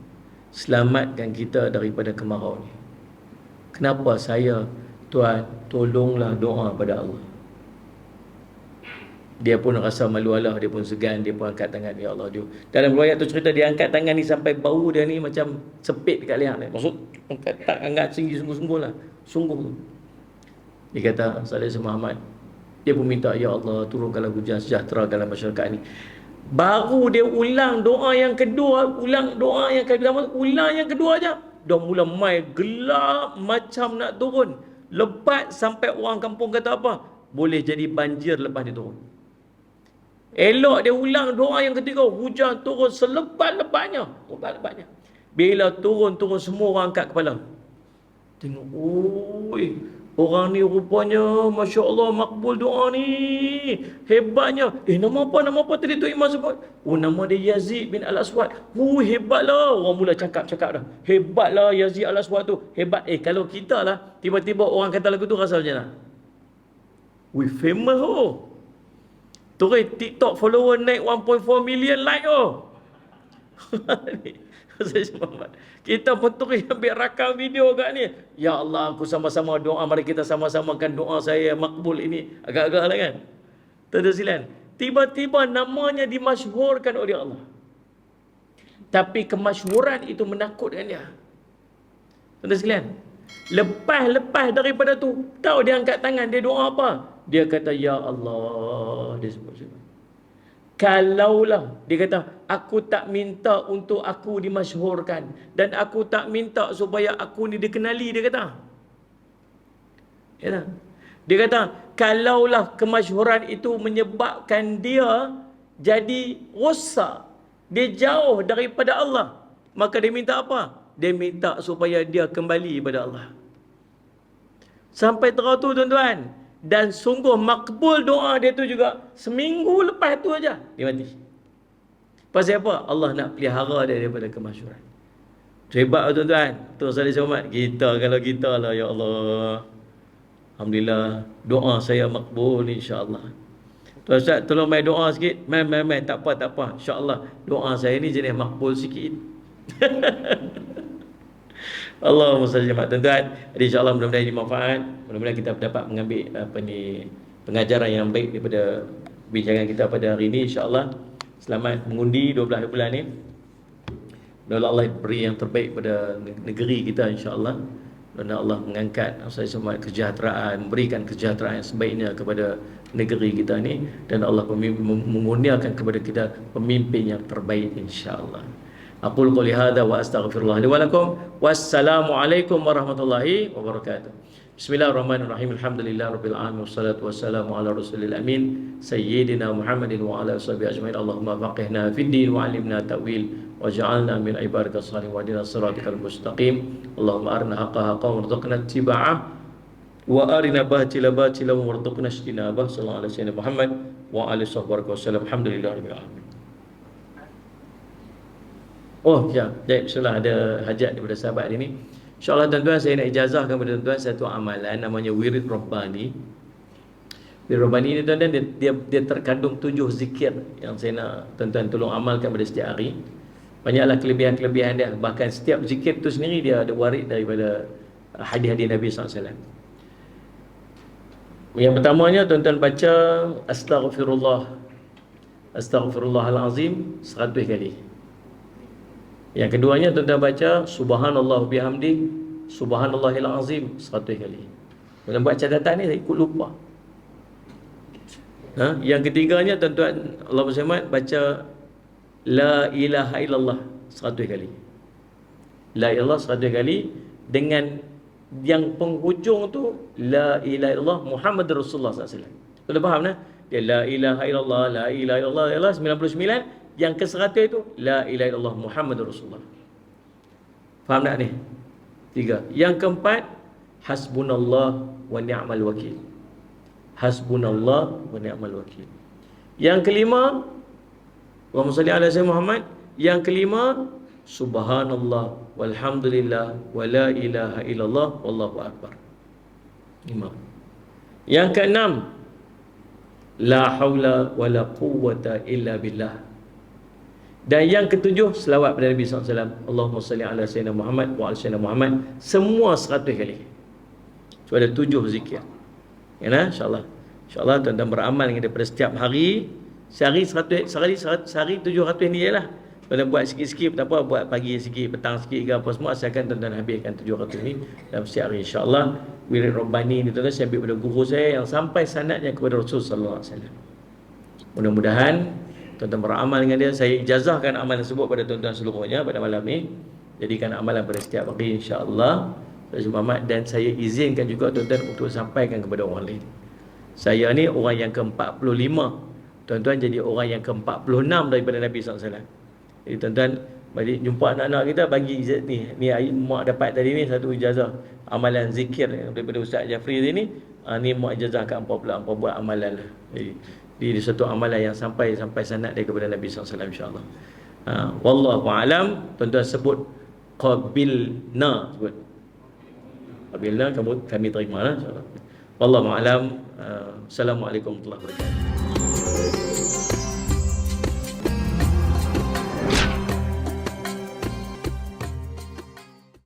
selamatkan kita daripada kemarau ni. Kenapa saya? Tuan, tolonglah doa pada Allah. Dia pun rasa malu Allah, dia pun segan, dia pun angkat tangan, ya Allah. Dia dalam riwayat tu cerita dia angkat tangan ni sampai bau dia ni macam sepit dekat leher dia. Maksud angkat tinggi sungguh-sungguh lah. Sungguh. Dia kata, Sallallahu Muhammad, dia pun minta, ya Allah, turunkanlah hujan, sejahterakanlah masyarakat ni. Baru dia ulang doa yang kedua, ulang yang kedua aja, dah mula mai gelap macam nak turun. Lebat sampai orang kampung kata apa? Boleh jadi banjir lepas dia turun. Elok dia ulang doa yang ketiga, hujan turun selebat-lebatnya. Bila turun semua orang angkat kepala. Tengok, oi, orang ni rupanya Masya Allah makbul doa ni. Hebatnya. Nama apa tadi tu imam sebut? Oh, nama dia Yazid bin Al-Aswad. Hebatlah. Orang mula cakap dah. Hebatlah Yazid Al-Aswad tu. Hebat. Kalau kita lah, tiba-tiba orang kata lagu tu rasa macam mana? Famous oh. Terus TikTok follower naik 1.4 million like oh. Kita pun terus ambil rakam video kat ni. Ya Allah, aku sama-sama doa, mari kita sama-samakan doa saya makbul ini. Agak-agak lah kan. Tersilan. Tiba-tiba namanya dimasyhurkan oleh Allah. Tapi kemasyhuran itu menakutkan dia. Tersilan. Lepas daripada tu, tahu dia angkat tangan, dia doa apa? Dia kata, Ya Allah. Dia sebut. Kalaulah, dia kata, aku tak minta untuk aku dimasyhurkan, dan aku tak minta supaya aku ni dikenali, dia kata. Dia kata, kalaulah kemasyhuran itu menyebabkan dia jadi rosak, dia jauh daripada Allah, maka dia minta apa? Dia minta supaya dia kembali pada Allah. Sampai terau tu tuan-tuan. Dan sungguh makbul doa dia tu juga. Seminggu lepas tu aja dia mati. Pasal apa? Allah nak pelihara dia daripada kemasyhuran. Hebat tuan-tuan. Tu saya selamat. Kita kalau kita lah, ya Allah, alhamdulillah, doa saya makbul insya-Allah. Tuan Ustaz tolong mai doa sikit. Mai tak apa. Insya-Allah doa saya ni jenis makbul sikit. Allahumma salli ala tuan-tuan. Jadi insya-Allah mudah-mudahan ini manfaat. Mudah-mudahan kita dapat mengambil pengajaran yang baik daripada bincangan kita pada hari ini insya-Allah. Selamat mengundi 12 hari bulan ni. Mudah-mudahan Allah beri yang terbaik pada negeri kita insya-Allah. Mudah-mudahan Allah mengangkat semua kesejahteraan, memberikan kesejahteraan yang sebaiknya kepada negeri kita ni, dan Allah mengurniakan kepada kita pemimpin yang terbaik insya-Allah. Aqul qouli hadza wa astaghfirullah li wa lakum. Wassalamualaikum warahmatullahi wabarakatuh. Bismillahirrahmanirrahim. Alhamdulillahirabbil alamin wassalatu wassalamu ala rasulil amin sayyidina Muhammadin wa ala washabihi ajmain. Allahumma faqihna fid din wa 'allimna ta'wil waj'alna min ibadikas salihin wa hdina siratal mustaqim. Allahumma arina haqqan haqqan warzuqna ittiba'ah wa arina batila batilan warzuqna ijtinabah. Sallallahu alaihi wasallam Muhammad wa alihi wasallam. Alhamdulillahirabbil alamin. Oh ya, jadi bismillah, ada hajat daripada sahabat ini. InsyaAllah tuan-tuan, saya nak ijazahkan kepada tuan-tuan satu amalan namanya Wirid Rabbani. Wirid Rabbani ini tuan-tuan, dia terkandung 7 zikir yang saya nak tuan-tuan tolong amalkan pada setiap hari. Banyaklah kelebihan-kelebihan dia. Bahkan setiap zikir itu sendiri dia ada warid daripada hadis-hadis Nabi SAW. Yang pertamanya tuan-tuan baca Astaghfirullahalazim 100 kali. Yang keduanya tuan-tuan baca Subhanallah bihamdi Subhanallahil azim 100 kali. Tuan-tuan buat catatan ni, saya ikut lupa. Yang ketiganya tuan-tuan Allah bersemat baca La ilaha illallah 100 kali. La ilaha 100 kali dengan yang penghujung tu La ilaha illallah Muhammad Rasulullah SAW. Tuan-tuan faham tak? Dia La ilaha illallah, La ilaha illallah 99. Yang ke-100 itu La ilaha illallah Muhammad Rasulullah. Faham tak ni? 3. Yang keempat Hasbunallah wa ni'mal wakil. Hasbunallah wa ni'mal wakil. Yang kelima Allahumma salli ala sayyidina Muhammad. Yang kelima Subhanallah walhamdulillah wa la ilaha illallah wallahu akbar. 5. Yang keenam La haula wa la quwwata illa billah. Dan yang ketujuh selawat pada Nabi SAW. Allahumma salli ala sayyidina Muhammad wa ala sayyidina Muhammad. Semua 100 kali. So ada 7 zikir. Ya nah, insya-Allah. Insya-Allah tuan-tuan beramal dengan daripada setiap hari. Sehari 700 ni jelah. Tuan-tuan buat sikit-sikit tak apa, buat pagi sikit, petang sikit ke apa semua, asalkan tuan-tuan habiskan 700 ni dalam setiap hari insya-Allah. Wirid Rabbani ni tuan-tuan saya ambil pada guru saya yang sampai sanadnya kepada Rasul sallallahu alaihi wasallam. Mudah-mudahan tuan-tuan beramal dengan dia. Saya ijazahkan amalan tersebut pada tuan-tuan seluruhnya pada malam ni. Jadikan amalan pada setiap hari insya-Allah. Dan saya izinkan juga tuan-tuan untuk sampaikan kepada orang lain. Saya ni orang yang ke-45. Tuan-tuan jadi orang yang ke-46 daripada Nabi SAW. Jadi tuan-tuan balik jumpa anak-anak kita, bagi ni mak dapat tadi ni satu ijazah amalan zikir daripada Ustaz Jafri ni. Ni mak ijazahkan apa buat amalan lah. Jadi satu amalan yang sampai sanad daripada Nabi SAW insya-Allah. Wallahu a'lam. Tuan-tuan sebut qabilna, sebut qabilna, kami terima lah insya-Allah. Wallahu a'lam. Assalamualaikum warahmatullahi wabarakatuh.